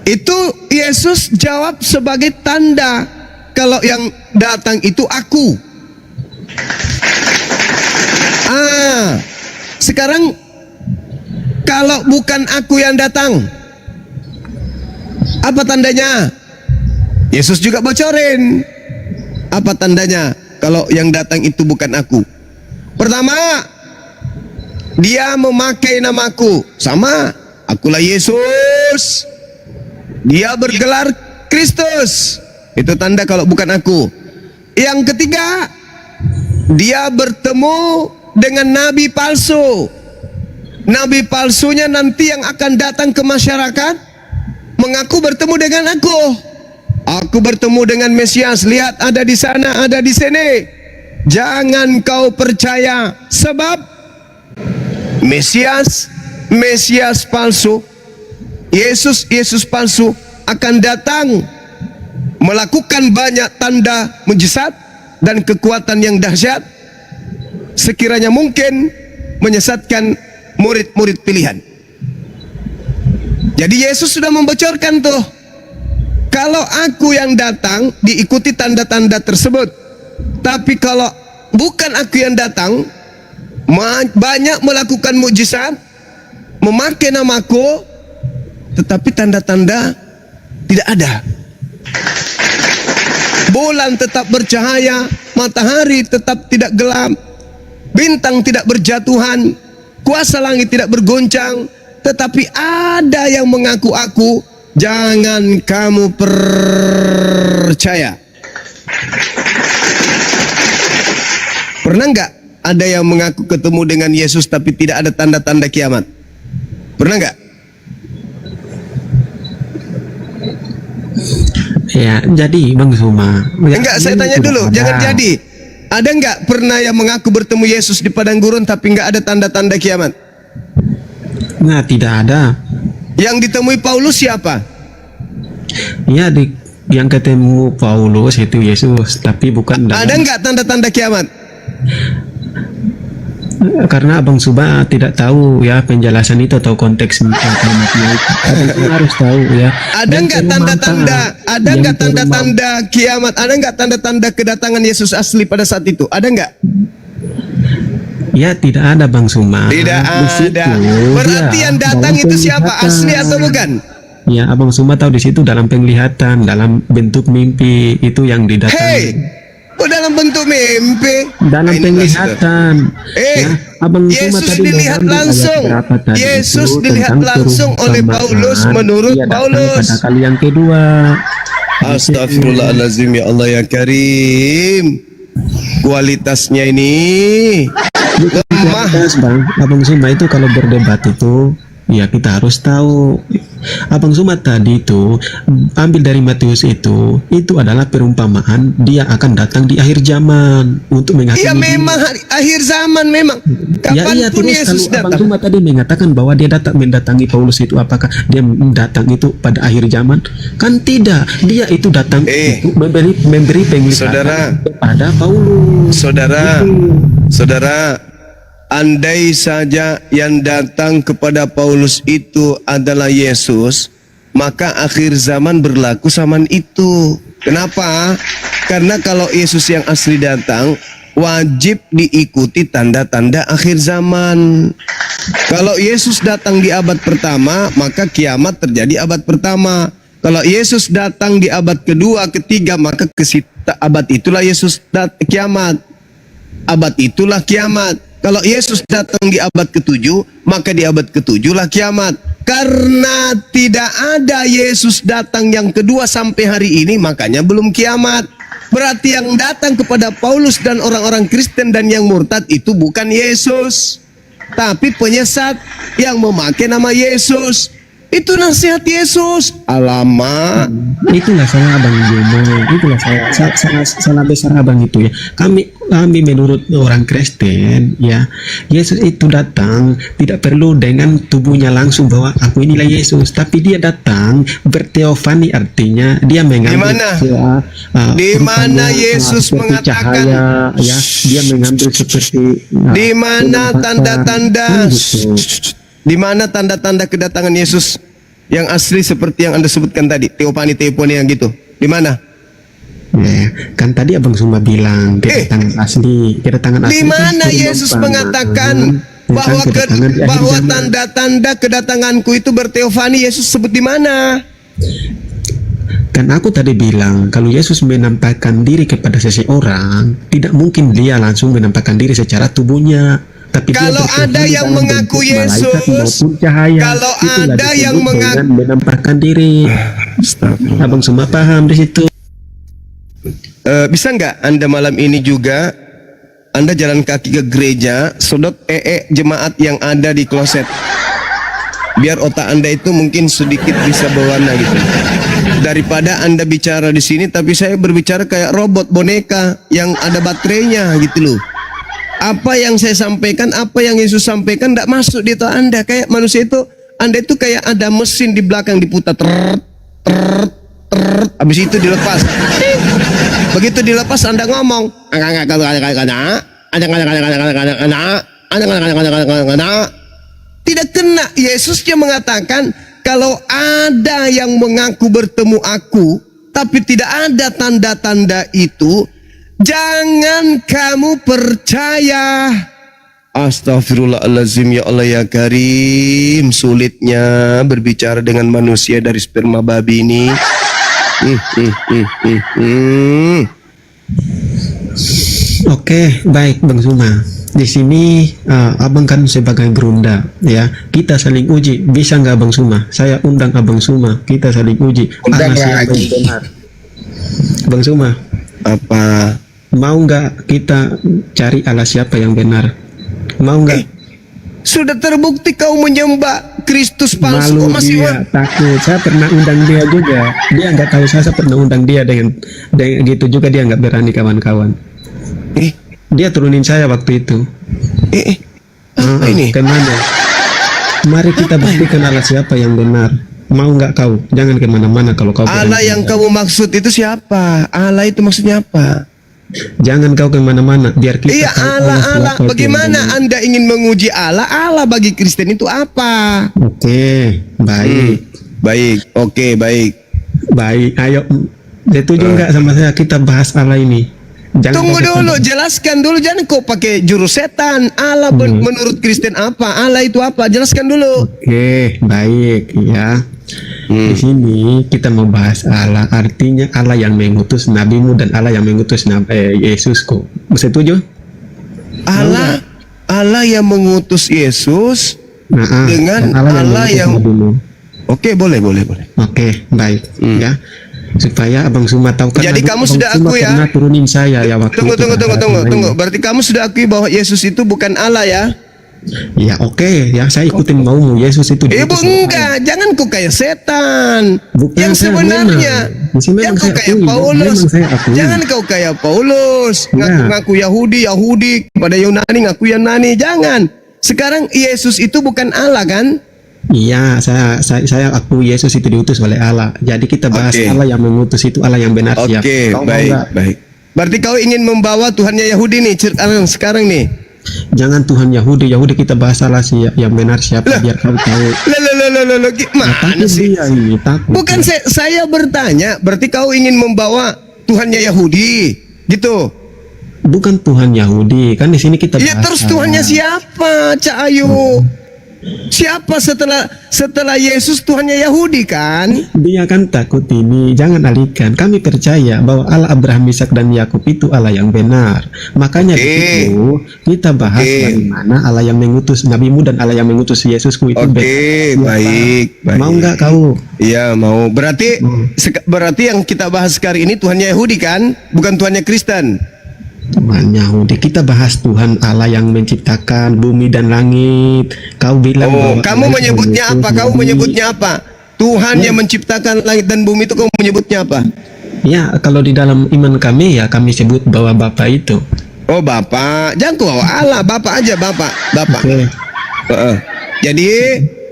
Itu Yesus jawab sebagai tanda kalau yang datang itu aku. Sekarang kalau bukan aku yang datang, apa tandanya? Yesus juga bocorin. Apa tandanya kalau yang datang itu bukan aku? Pertama, dia memakai namaku. Sama, akulah Yesus. Dia bergelar Kristus. Itu tanda kalau bukan aku. Yang ketiga, dia bertemu dengan nabi palsu. Nabi palsunya nanti yang akan datang ke masyarakat mengaku bertemu dengan aku. Aku bertemu dengan Mesias. Lihat, ada di sana, ada di sini. Jangan kau percaya, sebab Mesias palsu, Yesus palsu akan datang melakukan banyak tanda mujizat dan kekuatan yang dahsyat, sekiranya mungkin menyesatkan murid-murid pilihan. Jadi Yesus sudah membocorkan tuh, kalau aku yang datang diikuti tanda-tanda tersebut. Tapi kalau bukan aku yang datang, banyak melakukan mukjizat, memakai namaku, tetapi tanda-tanda tidak ada. Bulan tetap bercahaya, matahari tetap tidak gelap, bintang tidak berjatuhan, kuasa langit tidak bergoncang, tetapi ada yang mengaku aku. Jangan kamu percaya. Pernah nggak ada yang mengaku ketemu dengan Yesus tapi tidak ada tanda-tanda kiamat? Pernah nggak? Ya, jadi Bang Suma. Enggak, saya tanya dulu, jangan jadi. Ada nggak pernah yang mengaku bertemu Yesus di padang gurun tapi nggak ada tanda-tanda kiamat? Nah, tidak ada. Yang ditemui Paulus siapa? Ya, yang ketemu Paulus itu Yesus, tapi bukan dalam. Ada nggak tanda-tanda kiamat? Karena Abang Suba tidak tahu ya penjelasan itu atau konteks kiamatnya itu. Abang harus tahu ya. Ada nggak tanda-tanda? Ada nggak tanda-tanda kiamat? Ada nggak tanda-tanda kedatangan Yesus asli pada saat itu? Ada nggak? Ya, tidak ada Bang Suma. Tidak ada. Berarti yang datang itu siapa? Asli atau bukan? Ya, Abang Suma tahu di situ dalam penglihatan, dalam bentuk mimpi itu yang didatangi. Hei, kok dalam bentuk mimpi? Dalam penglihatan. Ya, Abang Suma Yesus tadi dilihat mengambil langsung. ayat berapa tadi Yesus itu dilihat tentang langsung oleh Paulus perumpamaan. menurut Ia datang Paulus. pada kali yang kedua. Astagfirullahaladzim, ya Allah ya Karim. Kualitasnya ini lemah. Bang, Abang Suma itu kalau berdebat itu ya kita harus tahu Abang Suma tadi itu ambil dari Matius itu adalah perumpamaan dia akan datang di akhir zaman untuk menghakimi. Iya dunia. memang akhir zaman memang. Ya iya, Kapanpun terus Yesus kalau Abang datang. Suma tadi mengatakan bahwa dia datang mendatangi Paulus itu, apakah dia datang itu pada akhir zaman? Kan tidak, dia itu datang untuk memberi Saudara. penglihatan kepada Paulus. Saudara, andai saja yang datang kepada Paulus itu adalah Yesus, maka akhir zaman berlaku zaman itu. Kenapa? Karena kalau Yesus yang asli datang, wajib diikuti tanda-tanda akhir zaman. Kalau Yesus datang di abad pertama, maka kiamat terjadi abad pertama. Kalau Yesus datang di abad kedua, ketiga, maka abad itulah Yesus kiamat. Abad itulah kiamat. Kalau Yesus datang di abad ke-7, maka di abad ke-7 lah kiamat. Karena tidak ada Yesus datang yang kedua sampai hari ini, makanya belum kiamat. Berarti yang datang kepada Paulus dan orang-orang Kristen dan yang murtad itu bukan Yesus, tapi penyesat yang memakai nama Yesus. Itu nasihat Yesus. Alamak. Itulah saya Abang Jomo, itulah saya salah besar Abang itu ya. Kami menurut orang Kristen ya, Yesus itu datang tidak perlu dengan tubuhnya langsung bahwa aku inilah Yesus, tapi dia datang berteofani, artinya dia mengambil di mana Yesus mengatakan cahaya, ya, dia mengambil seperti di mana tanda-tanda gitu. di mana tanda-tanda kedatangan Yesus yang asli seperti yang Anda sebutkan tadi, teofani yang gitu? Di mana? Ya, kan tadi Abang Suma bilang kedatangan asli. Di mana Yesus mengatakan bahwa tanda-tanda kedatanganku itu berteofani? Yesus sebut di mana? Kan aku tadi bilang kalau Yesus menampakkan diri kepada seseorang, tidak mungkin dia langsung menampakkan diri secara tubuhnya. Tapi kalau ada yang mengaku Yesus, kalau ada yang menampakkan diri, Abang Suma paham di situ. Bisa nggak Anda malam ini juga Anda jalan kaki ke gereja, sodot jemaat yang ada di kloset, biar otak Anda itu mungkin sedikit bisa berwarna gitu. Daripada Anda bicara di sini, tapi saya berbicara kayak robot boneka yang ada baterainya gitu loh. Apa yang saya sampaikan, apa yang Yesus sampaikan tidak masuk di otak Anda. Kayak manusia itu, Anda itu kayak ada mesin di belakang diputar, habis itu dilepas. Begitu dilepas Anda ngomong, tidak kena. Yesus dia mengatakan, kalau ada yang mengaku bertemu aku, tapi tidak ada tanda-tanda itu, jangan kamu percaya. Astagfirullahaladzim, ya Allah ya Karim. Sulitnya berbicara dengan manusia dari sperma babi ini. Oke, baik Bang Suma. Di sini Abang kan sebagai gerunda ya. Kita saling uji. Bisa nggak Bang Suma? Saya undang Abang Suma. Kita saling uji. Undang siapa lagi. yang benar? Bang Suma, Apa? mau nggak kita cari Allah siapa yang benar? Mau nggak? Sudah terbukti kau menyembah Kristus palsu, Malu kok masih dia, takut. Saya pernah undang dia juga. Dia nggak tahu saya pernah undang dia dengan gitu juga, dia nggak berani kawan-kawan. Dia turunin saya waktu itu. Apa ini? Kemana? Mari kita buktikan Allah siapa yang benar. Mau nggak kau? Jangan kemana-mana kalau kau. Allah yang kamu maksud itu siapa? Allah itu maksudnya apa? Jangan kau kemana-mana. Biar kita. Iya, tahu Allah. siapa yang Bagaimana benar. Anda ingin menguji Allah? Allah bagi Kristen itu apa? Oke, baik. Baik, oke, baik. Baik, ayo. Setuju nggak sama saya kita bahas Allah ini? Jangan Tunggu pakai dulu, jelaskan dulu. Jangan kau pakai jurus setan. Allah menurut Kristen apa? Allah itu apa? Jelaskan dulu. Oke, baik ya. Di sini kita mau bahas Allah, artinya Allah yang mengutus nabimu dan Allah yang mengutus Yesusku. Setuju? Allah yang mengutus Yesus dengan Allah yang nabimu. Oke, boleh. Oke, baik ya. Supaya Abang Suma tahu kan. Jadi kamu sudah Suma akui ya? pernah turunin saya ya waktu itu. Tunggu. Berarti kamu sudah akui bahwa Yesus itu bukan Allah ya? Ya oke, ya saya ikutin maumu. Yesus itu Ibu diutus oleh enggak, jangan kau kayak setan. Bukan, Yang saya sebenarnya, memang. Memang jangan kau saya kayak akui, Paulus. memang saya akui. Jangan kau kayak Paulus, ngaku-ngaku Yahudi, pada Yunani ngaku Yunani. Jangan. Sekarang Yesus itu bukan Allah kan? Iya, saya akui Yesus itu diutus oleh Allah. Jadi kita bahas Oke. Allah yang mengutus itu Allah yang benar. Oke, siap. Kau mau baik, nggak? baik. Berarti kau ingin membawa Tuhannya Yahudi nih sekarang nih. Jangan Tuhan Yahudi kita bahas Allah yang benar siapa Lah. biar kau tahu. Loh, gimana Takut sih? dia ini, takut. Bukan saya bertanya, berarti kau ingin membawa Tuhannya Yahudi, gitu. Bukan Tuhan Yahudi, kan di sini kita bahas. Ya terus Tuhannya siapa, Cak Ayu? Siapa setelah Yesus Tuhannya Yahudi kan? Dia kan takut ini, jangan alihkan. Kami percaya bahwa Allah Abraham, Ishak dan Yakub itu Allah yang benar. Makanya di situ kita bahas bagaimana Allah yang mengutus nabimu dan Allah yang mengutus Yesusku itu Oke, baik. Mau nggak kau? Iya mau. Berarti yang kita bahas sekarang ini Tuhannya Yahudi kan, bukan Tuhannya Kristen. Tuhan Yahudi, kita bahas Tuhan Allah yang menciptakan bumi dan langit. Kau bilang bahwa Kamu Allah menyebutnya yang apa? mengutus Kamu Nabi. menyebutnya apa? Tuhan yang menciptakan langit dan bumi itu kamu menyebutnya apa? Ya, kalau di dalam iman kami ya kami sebut bahwa Bapa itu. Oh Bapak, jangan kau bawa Allah, Bapak aja Bapak. Oke. Jadi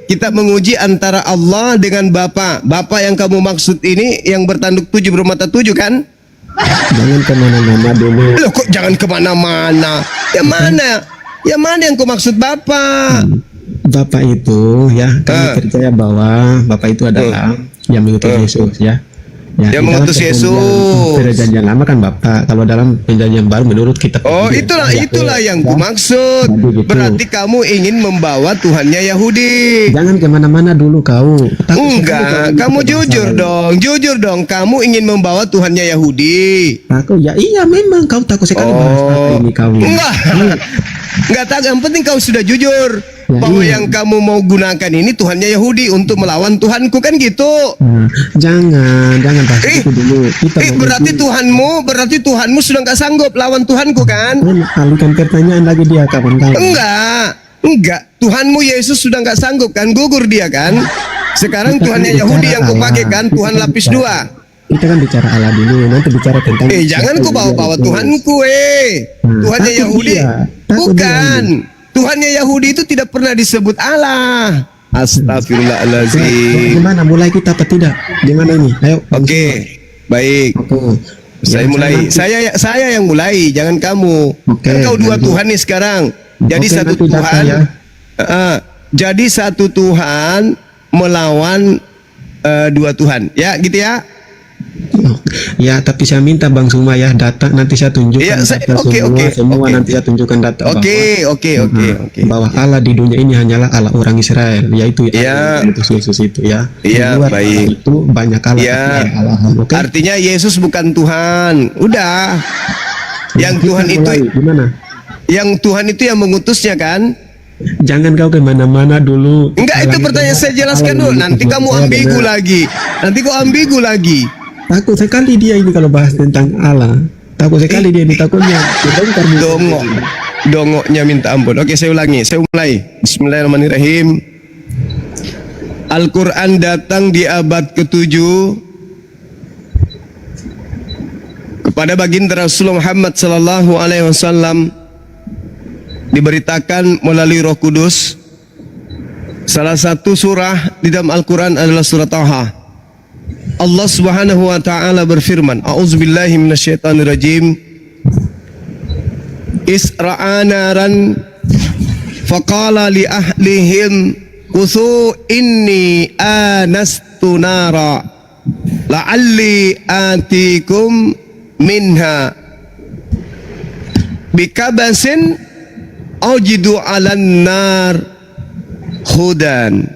kita menguji antara Allah dengan Bapa. Bapa yang kamu maksud ini yang bertanduk 7 bermata 7 kan? Jangan kemana-mana dulu. Loh kok jangan kemana-mana? Yang mana? Yang mana yang kau maksud Bapak? Bapak itu ya kami percaya bahwa Bapak itu adalah yang mengutus Yesus ya. Ya, Yang di dalam mengutus Yesus. Perjanjian lama kan Bapak. Kalau dalam perjanjian baru menurut kita. Oh itulah yang ku maksud. Jadi gitu. Berarti kamu ingin membawa Tuhannya Yahudi. Jangan kemana-mana dulu kau. Takut Enggak, sekali kamu kalau kita jujur bahas dong, jujur dong. Kamu ingin membawa Tuhannya Yahudi. Aku ya iya memang kau takut sekali bahas apa ini kau. Enggak tahu. Yang penting kau sudah jujur bahwa iya. yang kamu mau gunakan ini Tuhannya Yahudi untuk melawan Tuhanku kan gitu. Jangan bahas itu dulu. Kita berarti Tuhanmu sudah nggak sanggup lawan Tuhanku kan? alihkan pertanyaan lagi dia kawan-kawan. Enggak. Tuhanmu Yesus sudah nggak sanggup kan? Gugur dia kan? Sekarang Tuhannya Yahudi yang kau pakai kan? Tuhan lapis 2. Kita kan bicara Allah dulu, nanti bicara tentang. Jangan kau bawa Tuhanku, Tuhannya takut Yahudi. dia. Takut Bukan. Tuhannya Yahudi itu tidak pernah disebut Allah. Astagfirullahaladzim. Gimana? Mulai kita apa tidak? Gimana ini? Ayo. Oke, baik. Oke. Saya Ya, mulai. nanti- Saya yang mulai, jangan kamu. Oke, Kan kau 2 nanti. Tuhan nih sekarang. Jadi Oke, satu nanti data Tuhan. ya. Jadi satu Tuhan melawan 2 Tuhan. Ya, gitu ya. Ya, tapi saya minta Bang Suma ya data nanti saya tunjukkan Iya, data oke, semua oke. nanti saya tunjukkan data Oke. bahwa Allah di dunia ini hanyalah Allah orang Israel, yaitu Ya. Allah yang mengutus Yesus itu ya. Iya, Di luar baik. Allah itu banyak Allah. Ya. tapi ada Allah. Oke. Artinya Yesus bukan Tuhan. Udah. Yang Kita Tuhan itu mulai. Gimana? yang Tuhan itu yang mengutusnya kan? Jangan kau kemana-mana dulu. Enggak, itu pertanyaan saya jelaskan dulu. Nanti kamu ambigu lagi. Nanti kau ambigu lagi. Takut sekali dia ini kalau bahas tentang Allah. Takut sekali dia ini takutnya. Dongoknya minta ampun. Oke, saya ulangi. Saya mulai. Bismillahirrahmanirrahim. Al-Quran datang di abad ke-7 kepada baginda Rasulullah Muhammad sallallahu alaihi wasallam, diberitakan melalui Roh Kudus. Salah satu surah di dalam Al-Quran adalah surah Taha. Allah Subhanahu wa taala berfirman, A'udzubillahi minasyaitonirrajim. Isra'a naran faqala li ahlihim kuthu inni anastu nara la'alli atikum minha bikabasin ajidu 'alan nar hudan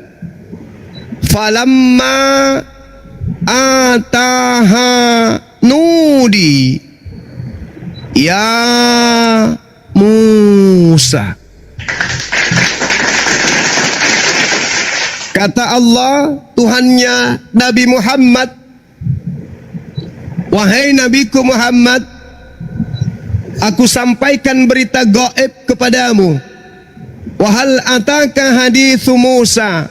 falamma ataha nudi ya Musa. Kata Allah, Tuhannya Nabi Muhammad, wahai Nabiku Muhammad, aku sampaikan berita gaib kepadamu Wahal ataka hadithu Musa,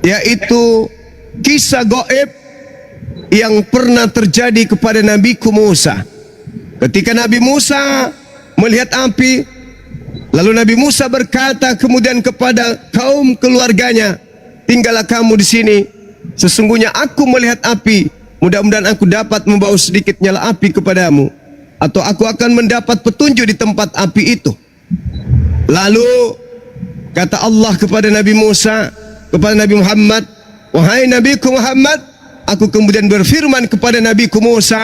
yaitu kisah gaib yang pernah terjadi kepada Nabi Musa. Ketika Nabi Musa melihat api, lalu Nabi Musa berkata kemudian kepada kaum keluarganya, tinggallah kamu di sini. Sesungguhnya aku melihat api. Mudah-mudahan aku dapat membawa sedikit nyala api kepadamu, atau aku akan mendapat petunjuk di tempat api itu. Lalu kata Allah kepada Nabi Musa, kepada Nabi Muhammad, wahai Nabiku Muhammad, aku kemudian berfirman kepada Nabiku Musa,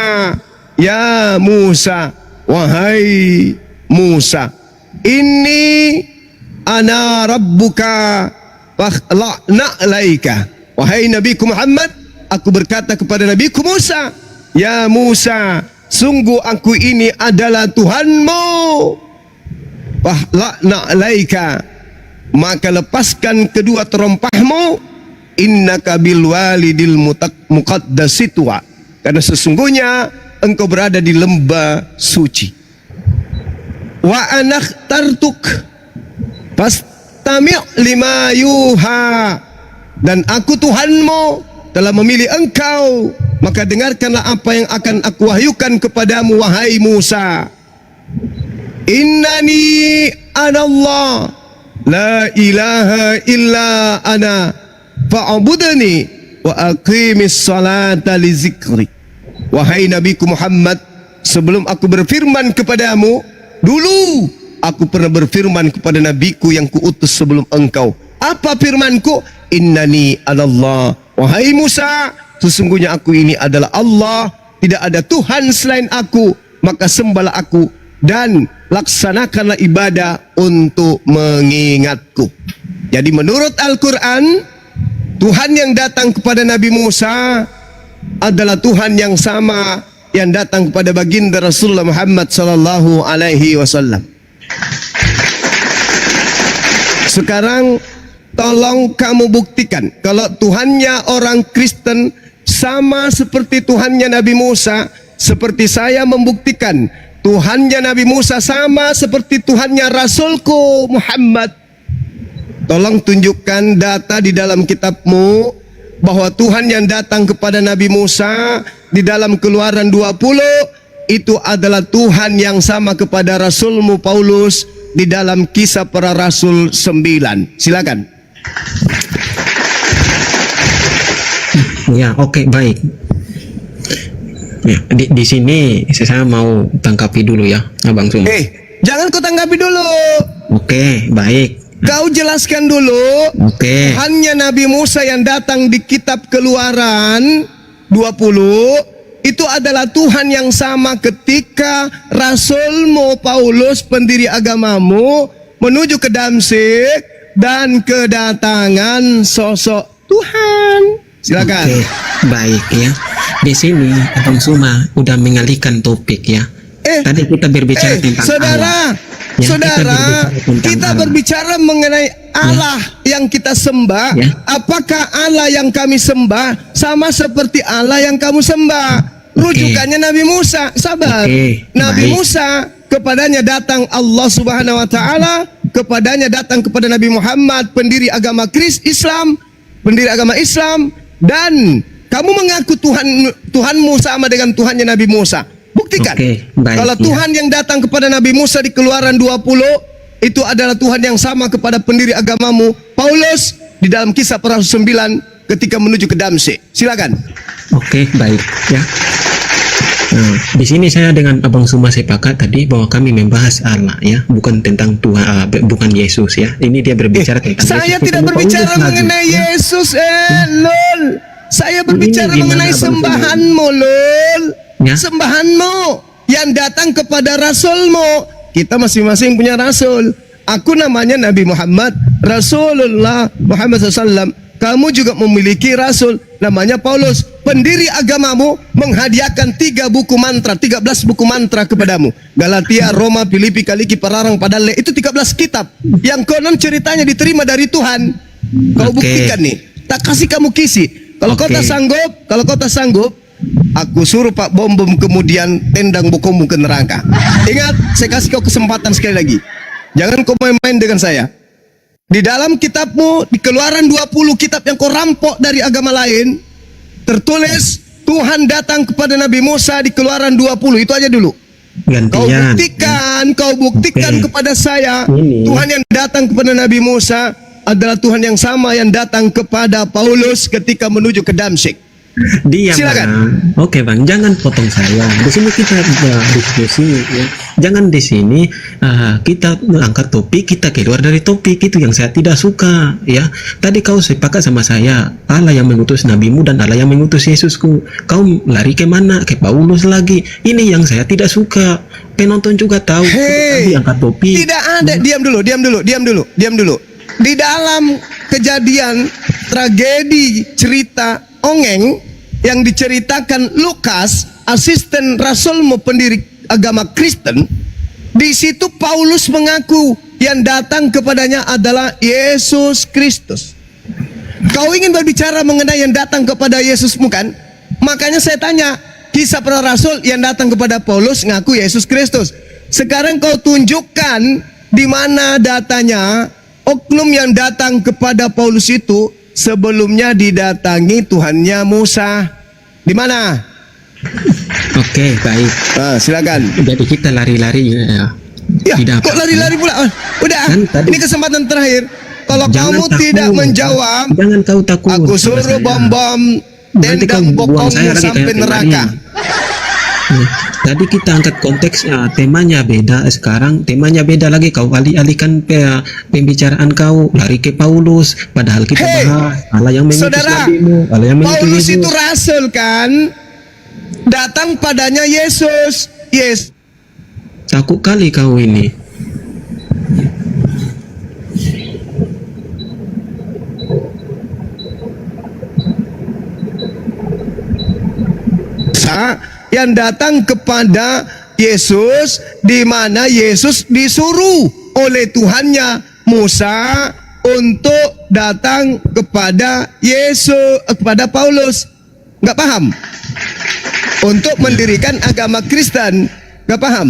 ya Musa, wahai Musa, ini ana rabbuka fakhla'na alaika. Wahai Nabiku Muhammad, aku berkata kepada Nabiku Musa, ya Musa, sungguh aku ini adalah Tuhanmu. Fakhla'na alaika, maka lepaskan kedua terompahmu. Innaka bil walidil muqaddasi tuwa, karena sesungguhnya engkau berada di lembah suci. Wa anakhtartuk fastami' lima yuha, dan aku Tuhanmu telah memilih engkau, maka dengarkanlah apa yang akan aku wahyukan kepadamu, wahai Musa. Innani anallah la ilaha illa ana fa'budni wa aqimis salata li zikri. Wahai Nabiku Muhammad, sebelum aku berfirman kepadamu, dulu aku pernah berfirman kepada nabiku yang kuutus sebelum engkau. Apa firmanku? Innani anallah. Wahai Musa, sesungguhnya aku ini adalah Allah, tidak ada Tuhan selain aku, maka sembahlah aku dan laksanakanlah ibadah untuk mengingatku. Jadi menurut Al-Quran, Tuhan yang datang kepada Nabi Musa adalah Tuhan yang sama yang datang kepada baginda Rasulullah Muhammad sallallahu alaihi wasallam. Sekarang tolong kamu buktikan kalau Tuhannya orang Kristen sama seperti Tuhannya Nabi Musa, seperti saya membuktikan Tuhannya Nabi Musa sama seperti Tuhannya Rasulku Muhammad. Tolong tunjukkan data di dalam kitabmu bahwa Tuhan yang datang kepada Nabi Musa di dalam Keluaran 20 itu adalah Tuhan yang sama kepada Rasulmu Paulus di dalam Kisah Para Rasul 9. Silakan. Ya, oke, baik. Ya, di sini saya mau tangkapi dulu ya, Abang Sum. Jangan kau tanggapi dulu. Oke, baik. Kau jelaskan dulu. Oke. Tuhannya Nabi Musa yang datang di kitab Keluaran 20 itu adalah Tuhan yang sama ketika Rasulmu Paulus, pendiri agamamu, menuju ke Damsyik dan kedatangan sosok Tuhan. Silakan. Oke, baik ya. Di sini Abang Suma udah mengalihkan topik ya. Tadi kita berbicara tentang saudara, Allah. Ya, saudara, kita berbicara mengenai Allah yang kita sembah. Ya. Apakah Allah yang kami sembah sama seperti Allah yang kamu sembah? Rujukannya Nabi Musa. Sabar. Nabi Musa, kepadanya datang Allah Subhanahu wa taala, kepadanya datang kepada Nabi Muhammad, pendiri agama Islam, pendiri agama Islam, dan kamu mengaku Tuhanmu sama dengan Tuhannya Nabi Musa. Buktikan. Baik, kalau Tuhan yang datang kepada Nabi Musa di Keluaran 20 itu adalah Tuhan yang sama kepada pendiri agamamu Paulus di dalam Kisah Para Rasul 9 ketika menuju ke Damsyik. Silakan. Oke, baik ya. Nah, di sini saya dengan Abang Suma sepakat tadi bahwa kami membahas Allah ya, bukan tentang Tuhan, bukan Yesus ya. Ini dia berbicara tentang saya Yesus. tidak berbicara mengenai Yesus, lol. Saya berbicara mengenai sembahanmu, lol. Ya? Sembahanmu yang datang kepada Rasulmu. Kita masing-masing punya Rasul. Aku namanya Nabi Muhammad, Rasulullah Muhammad SAW. Kamu juga memiliki Rasul, namanya Paulus. Pendiri agamamu menghadiahkan 3 buku mantra, 13 buku mantra kepadamu. Galatia, Roma, Filipi, Kaliki, Pararang, Padale. Itu 13 kitab yang konon ceritanya diterima dari Tuhan. Kau buktikan nih. Tak kasih kamu kisi. Kalau kau tak sanggup, aku suruh Pak Bom kemudian tendang bokomu ke neraka. Ingat, saya kasih kau kesempatan sekali lagi. Jangan kau main-main dengan saya. Di dalam kitabmu, di Keluaran 20, kitab yang kau rampok dari agama lain, tertulis Tuhan datang kepada Nabi Musa di Keluaran 20. Itu aja dulu. Gantian. Kau buktikan Oke. kepada saya, Ini. Tuhan yang datang kepada Nabi Musa adalah Tuhan yang sama yang datang kepada Paulus ketika menuju ke Damsyik. Diam, Silakan. Bang. Oke, Bang, jangan potong saya. Di sini kita diskusi, ya. Jangan di sini kita angkat topik, kita keluar dari topik. Itu yang saya tidak suka, ya. Tadi kau sepakat sama saya, Allah yang mengutus nabimu dan Allah yang mengutus Yesusku. Kau lari ke mana? Ke Paulus lagi. Ini yang saya tidak suka. Penonton juga tahu. Hei, Tadi angkat topik. tidak ada. Diam dulu. Di dalam kejadian tragedi cerita ongeng yang diceritakan Lukas, asisten rasulmu pendiri agama Kristen, di situ Paulus mengaku yang datang kepadanya adalah Yesus Kristus. Kau ingin berbicara mengenai yang datang kepada Yesus, bukan? Makanya saya tanya, kisah para rasul yang datang kepada Paulus ngaku Yesus Kristus. Sekarang kau tunjukkan di mana datanya oknum yang datang kepada Paulus itu sebelumnya didatangi Tuhannya Musa. Di mana? Oke, baik. Silakan. Jadi kita lari-lari, ya. Ya, Tidak kok apa-apa. lari-lari pula? Udah, Kan tadi- ini kesempatan terakhir. Kalau Jangan kamu takut. tidak menjawab, Jangan kau takut. aku sama suruh saya. bom-bom Nanti kau tendang buang bokongmu saya lagi sampai kayak neraka. kemarin. Nah, tadi kita angkat konteksnya, temanya beda. Sekarang temanya beda lagi. Kau alih-alihkan pembicaraan kau lari ke Paulus. Padahal kita Hei, bahas Allah yang mengutus saudara, nabimu, Allah yang mengutus Paulus Yesus. itu rasul kan? Datang padanya Yesus. Yes. Takut kali kau ini. Yang datang kepada Yesus, di mana Yesus disuruh oleh Tuhannya Musa untuk datang kepada Yesus, kepada Paulus. Nggak paham? Untuk mendirikan agama Kristen. Nggak paham?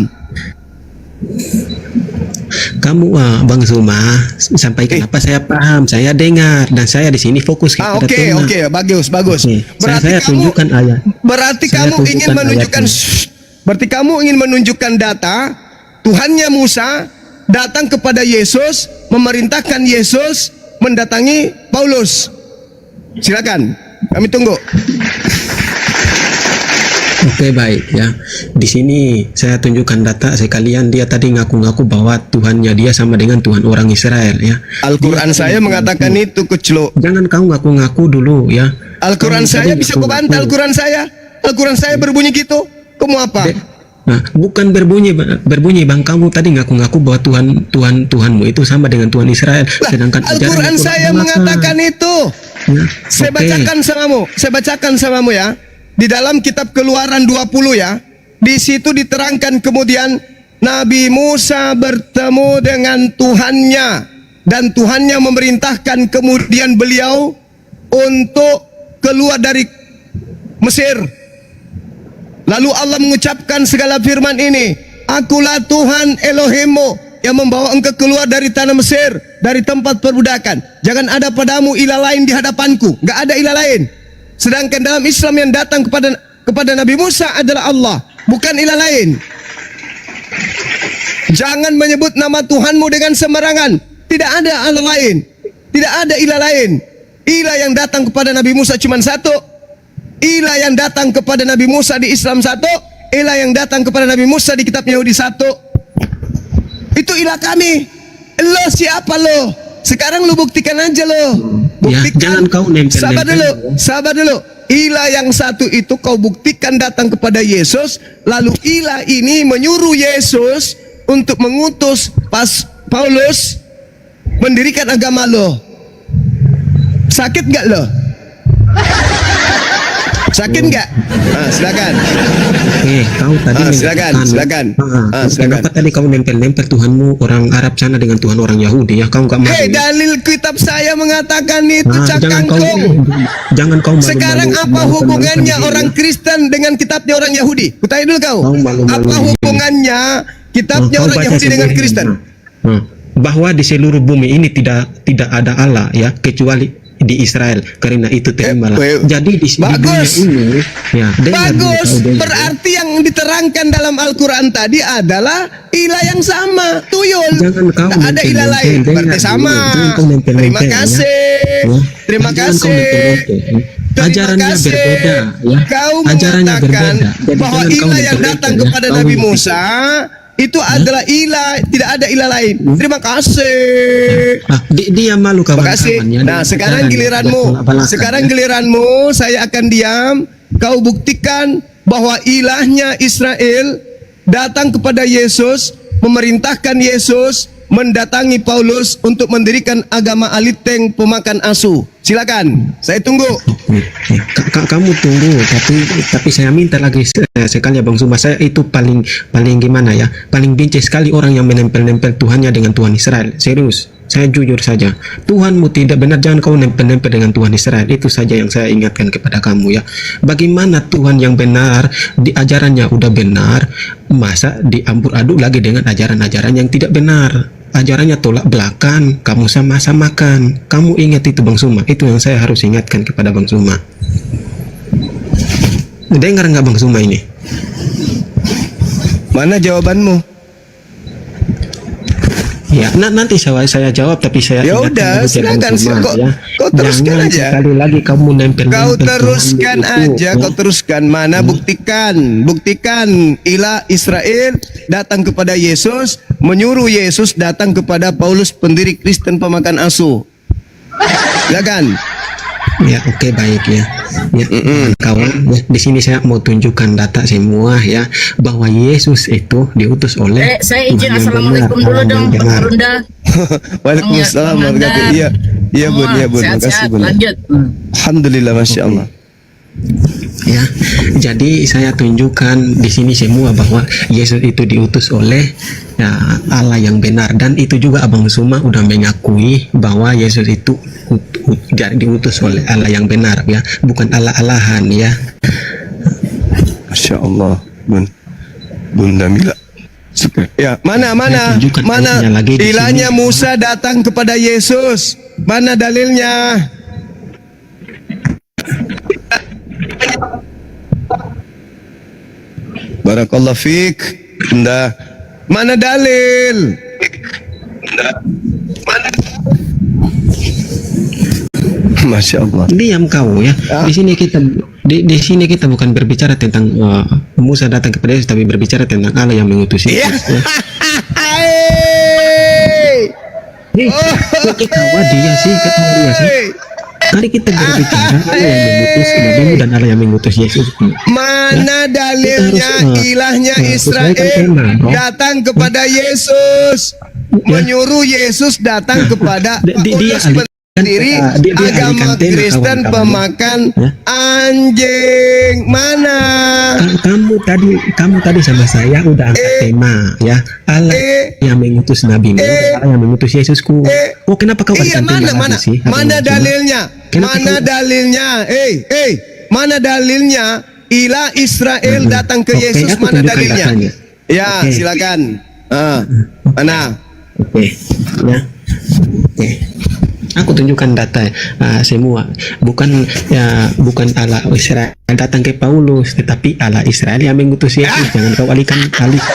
Kamu Bang Zuma sampaikan apa saya paham, saya dengar dan saya di sini fokus kepada Oke, tema. bagus. Oke, saya tunjukkan ayat. Berarti Saya kamu ingin tunjukkan menunjukkan ayatnya. berarti kamu ingin menunjukkan data Tuhannya Musa datang kepada Yesus, memerintahkan Yesus mendatangi Paulus. Silakan, kami tunggu. Oke, baik ya. Di sini saya tunjukkan data sekalian. Dia tadi ngaku-ngaku bahwa Tuhannya dia sama dengan Tuhan orang Israel ya. Al-Quran saya mengatakan itu, Kuclo. Jangan kau ngaku-ngaku dulu ya. Al-Quran Kamu saya tadi bisa kau bantah. Al-Quran saya berbunyi gitu. Kamu apa? Nah, bukan berbunyi Bang, kamu tadi ngaku-ngaku bahwa Tuhanmu itu sama dengan Tuhan Israel. Lah, Sedangkan Al-Quran ajaran saya Al-Quran mengatakan itu. Ya, Saya oke. bacakan samamu ya. Di dalam kitab Keluaran 20 ya. Di situ diterangkan kemudian Nabi Musa bertemu dengan Tuhannya dan Tuhannya memerintahkan kemudian beliau untuk keluar dari Mesir. Lalu Allah mengucapkan segala firman ini, Akulah Tuhan Elohimmu yang membawa engkau keluar dari tanah Mesir, dari tempat perbudakan. Jangan ada padamu ilah lain di hadapanku. Gak ada ilah lain. Sedangkan dalam Islam yang datang kepada Nabi Musa adalah Allah, bukan ilah lain. Jangan menyebut nama Tuhanmu dengan sembarangan. Tidak ada Allah lain. Tidak ada ilah lain. Ilah yang datang kepada Nabi Musa cuma satu. Ilah yang datang kepada Nabi Musa di Islam satu. Ilah yang datang kepada Nabi Musa di kitab Yahudi satu. Itu ilah kami. Lo siapa lo? Sekarang lu buktikan aja lo. Ya, Buktikan. jangan kau nempel-nempel. Sabar dulu. Ilah yang satu itu kau buktikan datang kepada Yesus. Lalu ilah ini menyuruh Yesus untuk mengutus Paulus mendirikan agama lo. Sakit gak lo? Sakit nggak? Silakan. Oke, kau tadi silakan. Silakan. Kenapa tadi kau nempel-nempel Tuhanmu orang Arab sana dengan Tuhan orang Yahudi ya? Kau nggak mau. Hei, dalil kitab saya mengatakan itu jangan kau malu-malukan Sekarang apa hubungannya orang Kristen dengan kitabnya orang Yahudi? Kutanya dulu kau. Kau malu-maluin Apa diri. hubungannya kitabnya Kau orang baca Yahudi dengan sendiri. Kristen? bahwa di seluruh bumi ini tidak ada Allah ya kecuali di Israel, karena itu terimalah. Jadi di Bagus. dunia ini ya dengar dulu, Bagus, kau dengar, berarti yang diterangkan dalam Al-Quran tadi adalah ilah yang sama, tuyul. Jangan kau Tak ada ilah nempel-nempel, lain, dengar berarti dulu. sama. Jangan kau nempel-nempel, Terima ya. kasih. Ya. Terima Jangan kau kasih. nempel-nempel, ya. Terima Ajarannya kasih. berbeda ya. Kau Ajarannya mengatakan berbeda. Jadi bahwa jangan kau ilah yang nempel-nempel, datang ya. kepada Kau Nabi ngerti. Musa itu adalah ilah, tidak ada ilah lain. Terima kasih. Dia malu Terima kasih. kawan-kawannya. Nah, dengan sekarang ajaran yang giliranmu. bertolak-belakang, Sekarang ya. giliranmu, saya akan diam. Kau buktikan bahwa ilahnya Israel datang kepada Yesus, memerintahkan Yesus mendatangi Paulus untuk mendirikan agama Aliteng pemakan asu. Silakan, saya tunggu. Kamu tunggu, tapi saya minta lagi sekali ya Bang Suma, saya itu paling gimana ya, paling benci sekali orang yang menempel-nempel Tuhannya dengan Tuhan Israel. Serius, saya jujur saja, Tuhanmu tidak benar, jangan kau nempel-nempel dengan Tuhan Israel. Itu saja yang saya ingatkan kepada kamu ya. Bagaimana Tuhan yang benar, di ajarannya udah benar, masa diampur aduk lagi dengan ajaran-ajaran yang tidak benar, ajarannya tolak belakang, kamu sama-samakan. Kamu ingat itu Bang Suma, itu yang saya harus ingatkan kepada Bang Suma. Dengar nggak Bang Suma ini? Mana jawabanmu? Ya, nanti saya jawab, tapi saya Ya ingatkan udah, dulu ke Bang silakan. Suma, ya. Kau teruskan Jangan aja. sekali lagi kamu nempel. Kau teruskan aja, kau teruskan. Mana buktikan ilah Israel datang kepada Yesus, menyuruh Yesus datang kepada Paulus pendiri Kristen pemakan asu. Silakan. Ya, oke, baik ya. Ya, kawan, ya, di sini saya mau tunjukkan data semua ya, bahwa Yesus itu diutus oleh Saya izin Tuhan yang assalamualaikum benar, dulu Allah dong, yang Pak benar. Runda. Waalaikumsalam warahmatullahi. Iya, iya bun, iya bun. Makasih Sehat-sehat, bun. lanjut. Alhamdulillah, masya Allah. Ya, jadi saya tunjukkan di sini semua bahwa Yesus itu diutus oleh ya, Allah yang benar, dan itu juga Abang Suma udah mengakui bahwa Yesus itu diutus oleh Allah yang benar ya, bukan Allah-Allahan ya. Masya Allah, Bunda Mila. Ya, mana Saya tunjukkan ayatnya lagi di ilahnya sini. Musa datang kepada Yesus. Mana dalilnya? Barakallah fiik. Bunda. Mana dalil? Masya Allah. Diam kau ya. Ya. Di sini kita bukan berbicara tentang Musa datang kepada Yesus, tapi berbicara tentang Allah yang mengutus Iya. Yesus. Ya. Hey. Ketawa dia sih. Mari kita berbicara Allah yang mengutus Nabi dan Allah yang mengutus Yesus. Mana dalilnya Kita harus, ilahnya sesuaikan Israel tema, bro. datang kepada Yesus, menyuruh Yesus datang kepada Dia Paulus pendiri dia agama alihkan tema, Kristen kawan-kawan. pemakan Ya. anjing. Mana? Kamu tadi sama saya udah angkat tema ya, Allah yang mengutus Nabi, Allah yang mengutus Yesusku. Oh, kenapa kau Iya, alihkan tema mana lagi sih? mana Aduh, dalilnya? Kenapa Mana kau- dalilnya? Mana dalilnya? Ilah Israel datang ke Oke, Yesus, aku mana tunjukkan dalilnya? datanya. Ya, Oke. silakan. Mana? Oke, ya. Oke. Aku tunjukkan data semua. Bukan Allah Israel datang ke Paulus, tetapi Allah Israel yang mengutus Yesus. Jangan kau alihkan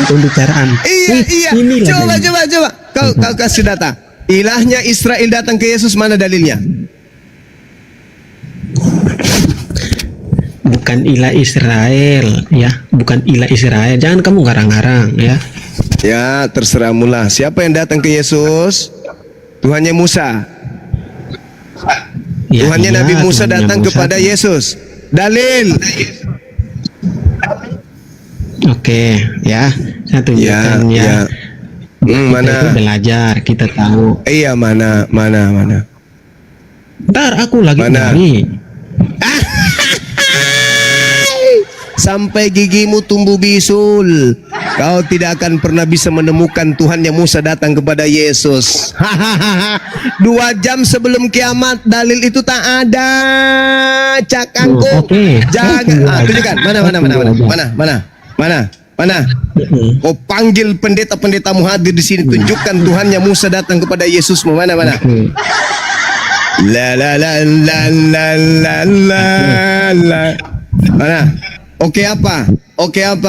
pembicaraan. Iya. Inilah Coba. dalilnya. Kau kasih data. Ilahnya Israel datang ke Yesus, mana dalilnya? Bukan ilah Israel ya, bukan ilah Israel. Jangan kamu ngarang-ngarang ya. Ya, terserah mula. Siapa yang datang ke Yesus? Tuhannya Musa. Ya, Tuhannya iya, Nabi Musa Tuhannya datang Musa. kepada Yesus. Dalil. Oke, ya. Saya tunjukkan ya. Kita itu Mana? belajar, kita tahu. Iya, mana? Ntar aku lagi Mana? nyari. Sampai gigimu tumbuh bisul, kau tidak akan pernah bisa menemukan Tuhan yang Musa datang kepada Yesus. 2 jam sebelum kiamat dalil itu tak ada. Cak Kangkung. Oke. Jangan. Tunjukkan. Mana? Mana? Kau panggil pendeta-pendetamu hadir di sini, tunjukkan Tuhannya Musa datang kepada Yesusmu. Mana? La la la la la la la la. Mana? Oke apa?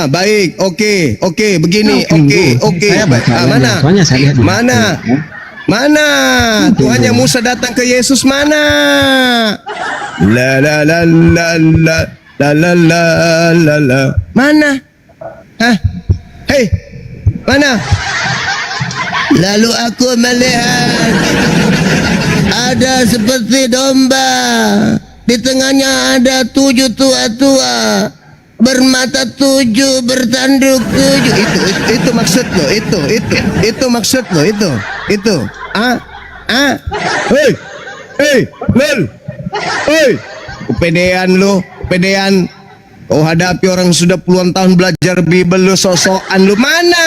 Baik. Oke. Begini. Oke. Mana? Mana? Tuhannya Musa datang ke Yesus mana? La la la la la la la la la la. Mana? Hah? Hei, mana? Lalu aku melihat ada seperti domba, di tengahnya ada 7 tua-tua, bermata 7, bertanduk 7. Itu maksud lo, itu maksud lo, itu. Hei, lol, hei, kepedean lo, kepedean. Kau hadapi orang sudah puluhan tahun belajar Bible, lu sosokan lu. Mana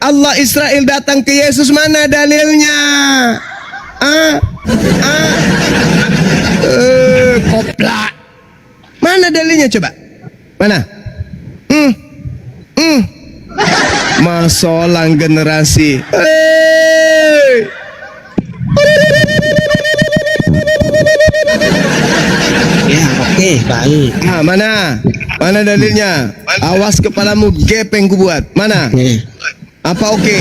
Allah Israel datang ke Yesus, mana dalilnya? Kopla. Mana dalilnya coba? Mana? Masolang generasi. Ya, oke, baik. Mana dalilnya? Awas kepalamu gepeng ku buat. Mana? Apa oke?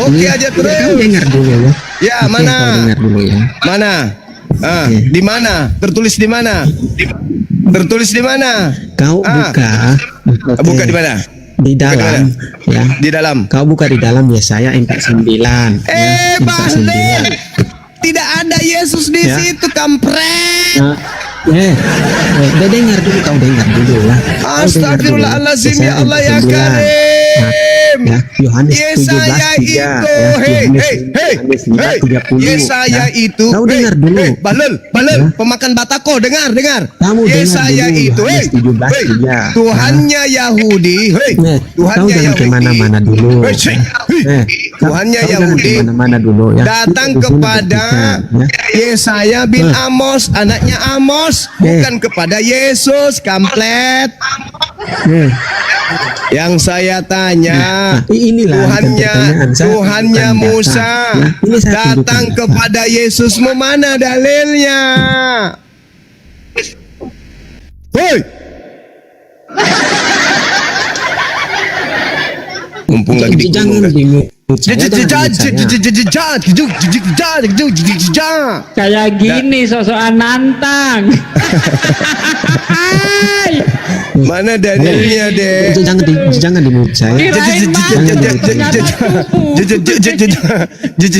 Oke aja terus. Kamu dengar dulu ya. Ya, Oke, mana? kau dengar dulu ya. Mana? Di mana? Tertulis di mana? Tertulis di mana? Kau buka. Oke. Buka di mana? Di dalam, ya. Di dalam. Kau buka di dalam Yesaya 49. ya, 49. Balik. Tidak ada Yesus di Ya. situ, kampret. Nah, udah dengar dulu, kau dengar dulu ya. Astagfirullahaladzim, ya Allah ya Karim. Ya, Yohanes Yesaya 17:3. itu, Yohanes 9:30, Yesaya ya. itu. Kau dengar dulu. Balel, Ya. pemakan batako, dengar. Kamu Yesaya dengar dulu, itu, Yohanes 17:3. Tuhannya Yahudi, Kau Tuhannya jangan Yahudi. kemana-mana dulu. Tuhannya Kau jangan Yahudi kemana-mana dulu ya. datang Itu dulu kepada ketika, ya. Yesaya bin Amos, anaknya Amos, bukan kepada Yesus, kamplet. Yang saya tanya, Nah, inilah pertanyaan saya, Tuhannya bukan Musa data. Ya, ini saya datang tunjukkan data. kepada Yesusmu, mana dalilnya? Hoi! Mumpung lagi di Jangan gunung. dimut saya, jangan dimut saya. Kayak gini sosokan nantang. Mana dalilnya, Dek? Jangan dimut saya. Kirain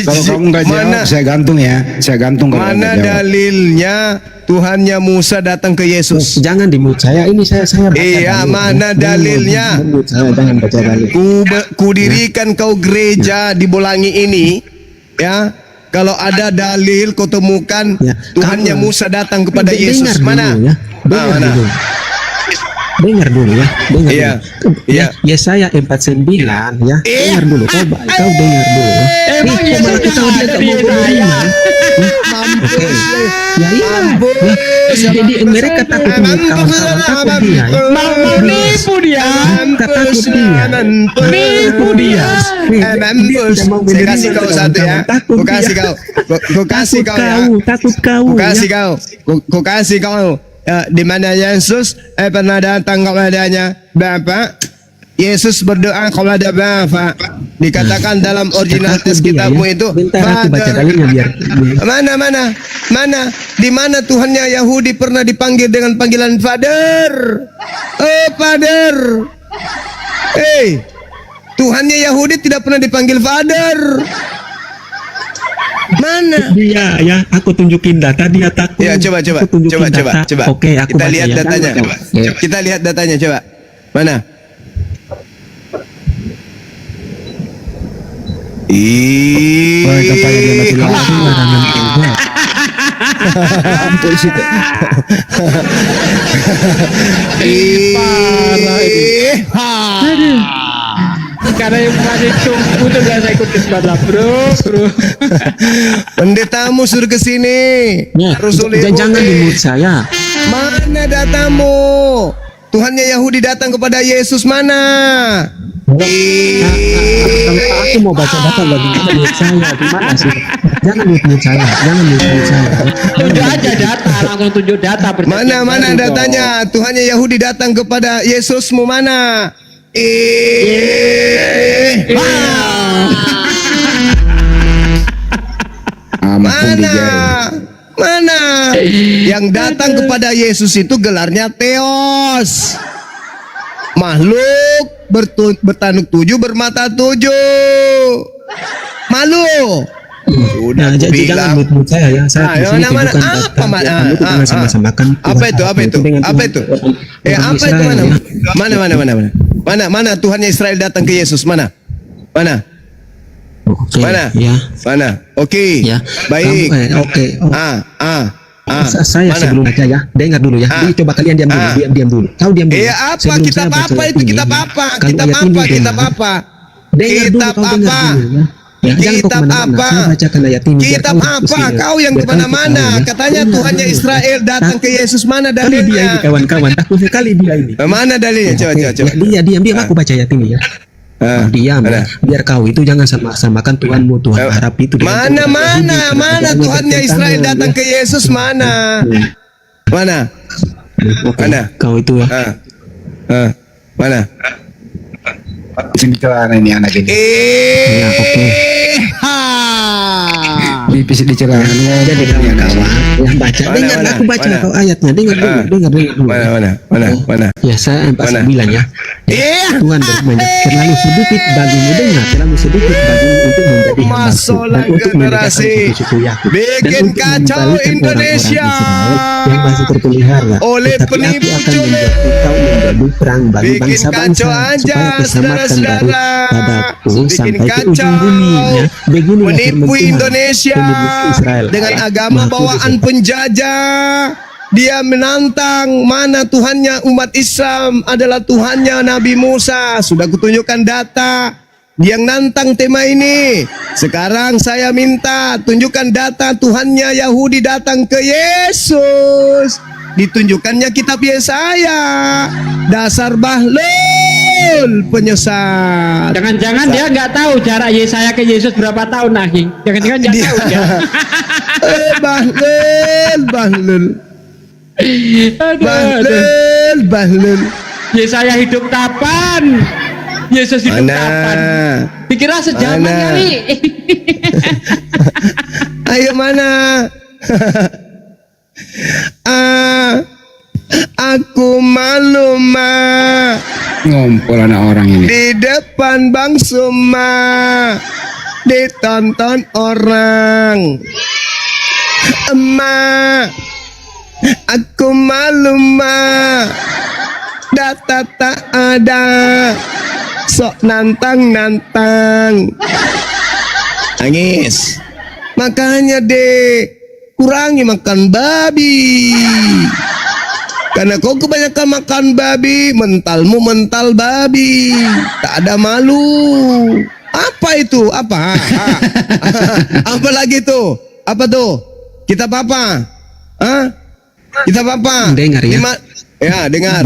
Kalau kamu nggak jawab, saya gantung ya. Saya gantung kalau Mana nggak jawab. dalilnya Tuhannya Musa datang ke Yesus? Jangan dimut saya. Ini saya baca Iya, dalil. mana dalilnya? Dimut saya, jangan baca dalil. Kudirikan kau gereja di Bolangi ini, ya. Kalau ada dalil kau temukan Ya, Tuhannya kamu- Musa datang kepada Dengar Yesus. dulu Mana? ya. Dengar Mana? dulu. Dengar dulu ya. Dengar Iya. dulu. Iya. Yesaya 49 ya. Dengar dulu. Kau dengar dulu. Emang Kok Yesus malah kita nggak udah ada gak di mau Yesaya? menerima. Oke. Ya iya. Ya. Jadi mereka takut melihat kawan-kawan, takut dia. Ya. Mau nipu dia. Takut dia. Nipu dia. Saya kasih kau satu ya. Takut Kau kasih dia. kau. Kau kasih kau ya. Takut kau. Kau kasih ya. kau. Kau kasih kau. Di mana Yesus pernah datang kepadanya, Bapa. Yesus berdoa kepada Bapa. Dikatakan dalam original teks kitabmu itu, Bentar aku baca dalilnya biar. Mana? Di mana Tuhannya Yahudi pernah dipanggil dengan panggilan Father? Oh, Father. Tuhannya Yahudi tidak pernah dipanggil Father. Mana? Dia ya, aku tunjukin data dia takut. Ya, coba. Aku tunjukin data. Oke, aku Kita baca lihat ya. datanya. Ya. Kita lihat datanya, coba. Mana? Oh, kepala dia mati lampu, larangan juga. Polisi tuh. Karena yang masih tunggu tuh biasa ikut sekolah bro. Pendetamu suruh ke sini. Ya, Rasul jangan Yahudi. dimut saya. Mana datamu? Tuhannya Yahudi datang kepada Yesus mana? Aku mau baca data bagaimana menurut saya gimana sih? Jangan menurut saya, jangan menurut saya. Tunjuk aja data, langsung tunjuk data. Mana datanya? Tuhannya Yahudi datang kepada Yesusmu mana? Mana? Yang datang kepada Yesus itu gelarnya Theos. Makhluk bertanduk 7, bermata 7. Malu. Udah Nah, aku jangan bilang. menurut saya ya. Saya di sini mana? tunjukkan Apa data. mana? Kamu itu dengan sama-sama kan. Apa itu? Apa itu? Apa itu? Apa itu mana? Mana Tuhannya Israel datang ke Yesus? Mana? Oke. Mana? Ya. Mana? Oke. Ya. Baik. Oke. Saya Mana? sebelum baca ya, dengar dulu ya. Jadi coba kalian diam dulu, diam dulu. Kau diam dulu. Apa? Sebelum Kitab saya baca apa ayat itu? ini, Kitab ya. apa? Kalau Kitab ayat ini apa? dengar. Kitab apa? Dengar dulu, Kitab kau dengar apa? dulu, ya. Ya, jangan kau Kitab kemana-mana. apa? Saya bacakan ayat ini. biar Kitab kau apa? diskusi, Kau yang biar kau kemana-mana. tahu, ya. Katanya Dengar Tuhannya dulu. Israel datang ke Yesus. Mana Kali dia ini dalilnya? kawan-kawan, takut sekali dia ini. Mana dalilnya? Coba. Ya, diam, aku baca ayat ini ya. Kau diam Mana? ya. Biar kau itu jangan sama-samakan Tuhanmu, Tuhan Arab itu dengan Tuhan Yahudi. Mana Tuhannya Israel datang ke Yesus? Mana? Oke, Mana? kau itu ya. Mana? Sini celana ini anak ini. Ya, oke. Pipis di celana. Jadi kawan kawan yang baca, dengar mana? aku baca Mana? kau ayatnya, dengar dulu. Mana? Ya saya pasti Mana? bilang ya. Tuhan berfirman, terlalu sedikit bagimu dengar, terlalu sedikit bagimu untuk menjadi hambaku Masalah dan untuk generasi. menegakkan suku Yakub Bikin dan untuk kacau mengembalikan Indonesia. orang-orang Israel yang masih terpelihara. Oleh Tetapi penipu aku akan curi. membuat kau menjadi perang bagi Bikin bangsa-bangsa kacau aja, supaya keselamatan dari saudara-saudara. padaku Bikin sampai ke kacau. ujung bumi ya. Begini Menipu Indonesia Israel dengan agama Maha Kudus, bawaan ya. penjajah. Dia menantang mana Tuhannya umat Islam adalah Tuhannya Nabi Musa. Sudah kutunjukkan data. Dia yang nantang tema ini. Sekarang saya minta tunjukkan data Tuhannya Yahudi datang ke Yesus. Ditunjukkannya kitab Yesaya. Dasar bahlul penyesat. Jangan-jangan dia nggak tahu jarak Yesaya ke Yesus berapa tahun lagi. Jangan-jangan nggak tahu dia. Bahlul. Aduh. Bahlul. Yesaya hidup kapan? Yesus hidup kapan? Dikira sejaman Mana? kali. Ayo mana? Aku malu ma Ngompol anak orang ini. di depan Bang Suma ditonton orang. Emak, aku malu ma data tak ada. Sok nantang. Nangis. Makanya dek, kurangi makan babi. Karena kau kebanyakan makan babi, mentalmu mental babi. Tak ada malu. Apa itu? Apa? Apa lagi tuh? Apa tuh? Kitab apa? Hah? Kitab apa? Dengar ya. Ya, dengar.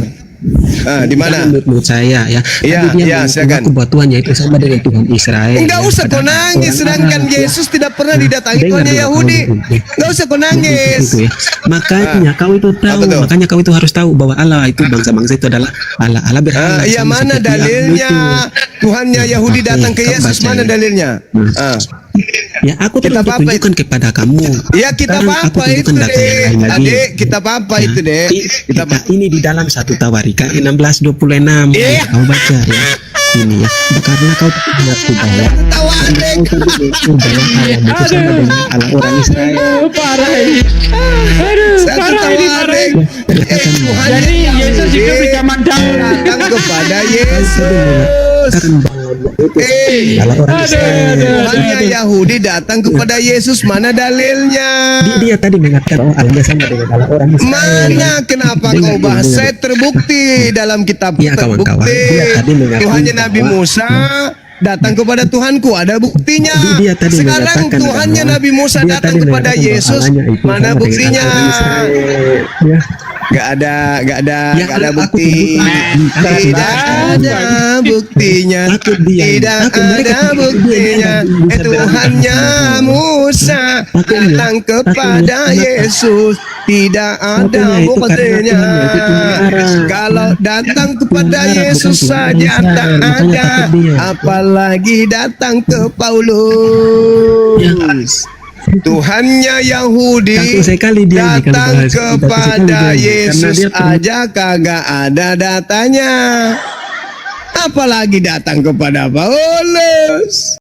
Di mana? Menurut saya ya. Iya, Tadi dia iya, silakan. mengaku bahwa Tuhannya itu sama dengan Tuhan Israel. Enggak ya. usah kau Padahal nangis, orang sedangkan Arab, ya. Yesus tidak pernah didatangi Dengar Tuhannya dulu, Yahudi. kau dulu. Enggak usah kau nangis. Itu ya. Makanya kau itu tahu, Apa tuh? makanya kau itu harus tahu bahwa Allah itu bangsa-bangsa itu adalah Allah berhala. Iya, sama mana seperti dalilnya? Allah itu. Tuhannya Yahudi Oke, datang ke kau Yesus, baca mana ya. dalilnya? Ya aku terus Kitab apa tunjukkan kepada kamu. Ya, kitab Sekarang aku apa itu, tunjukkan data yang Dek? lain lagi. Adik, kitab apa Ya, itu, Dek? Kitab kita ini di dalam satu Tawarika 16:26. Iya. Kau baca ya. Ini ya. Karena kau mengaku bahwa Tawarik. kau tadi mengaku bahwa Allah itu sama dengan Allah orang Israel. Aduh, parah ini. Aduh, Satu parah ini, parah tawarik. ini. Tuhannya Jadi Yesus hidup di zaman dahulu. datang kepada Kau Yesus. tadi mengatakan bahwa itu Allah orang Israel. Tuhannya Yahudi datang kepada Yesus, mana dalilnya? Dia tadi mengatakan bahwa Allah sama dengan Allah orang Israel. Mana kenapa Dengar, kau bahas? dengar. Saya terbukti dalam kitab Iya, kawan-kawan. terbukti. Dia tadi mengakui Tuhannya Nabi bahwa- Musa datang kepada Tuhanku, ada buktinya. Dia tadi Sekarang mengatakan Tuhannya bahwa- Nabi Musa dia datang tadi kepada mengatakan bahwa Yesus, Allahnya itu mana sama dengan buktinya? Allah orang Israel. Ya. Ya, nggak ada aku bukti. tunjukkan. Tidak ada buktinya. Takut dia. Tidak Takut mereka ada takut buktinya. dia bisa Tuhannya Musa datang kepada Yesus. Tidak ada Takutnya itu karena buktinya. Tuhan itu marah. Kalau datang kepada Tuhan marah, Yesus bukan Tuhan saja Israel. tak Makanya ada, takut dia. apalagi datang ke Paulus. Tuhannya Yahudi Takut sekali dia ini kalau datang bahas. Takut kepada sekali dia ini. Karena Yesus dia pernah- aja kagak ada datanya, apalagi datang kepada Paulus.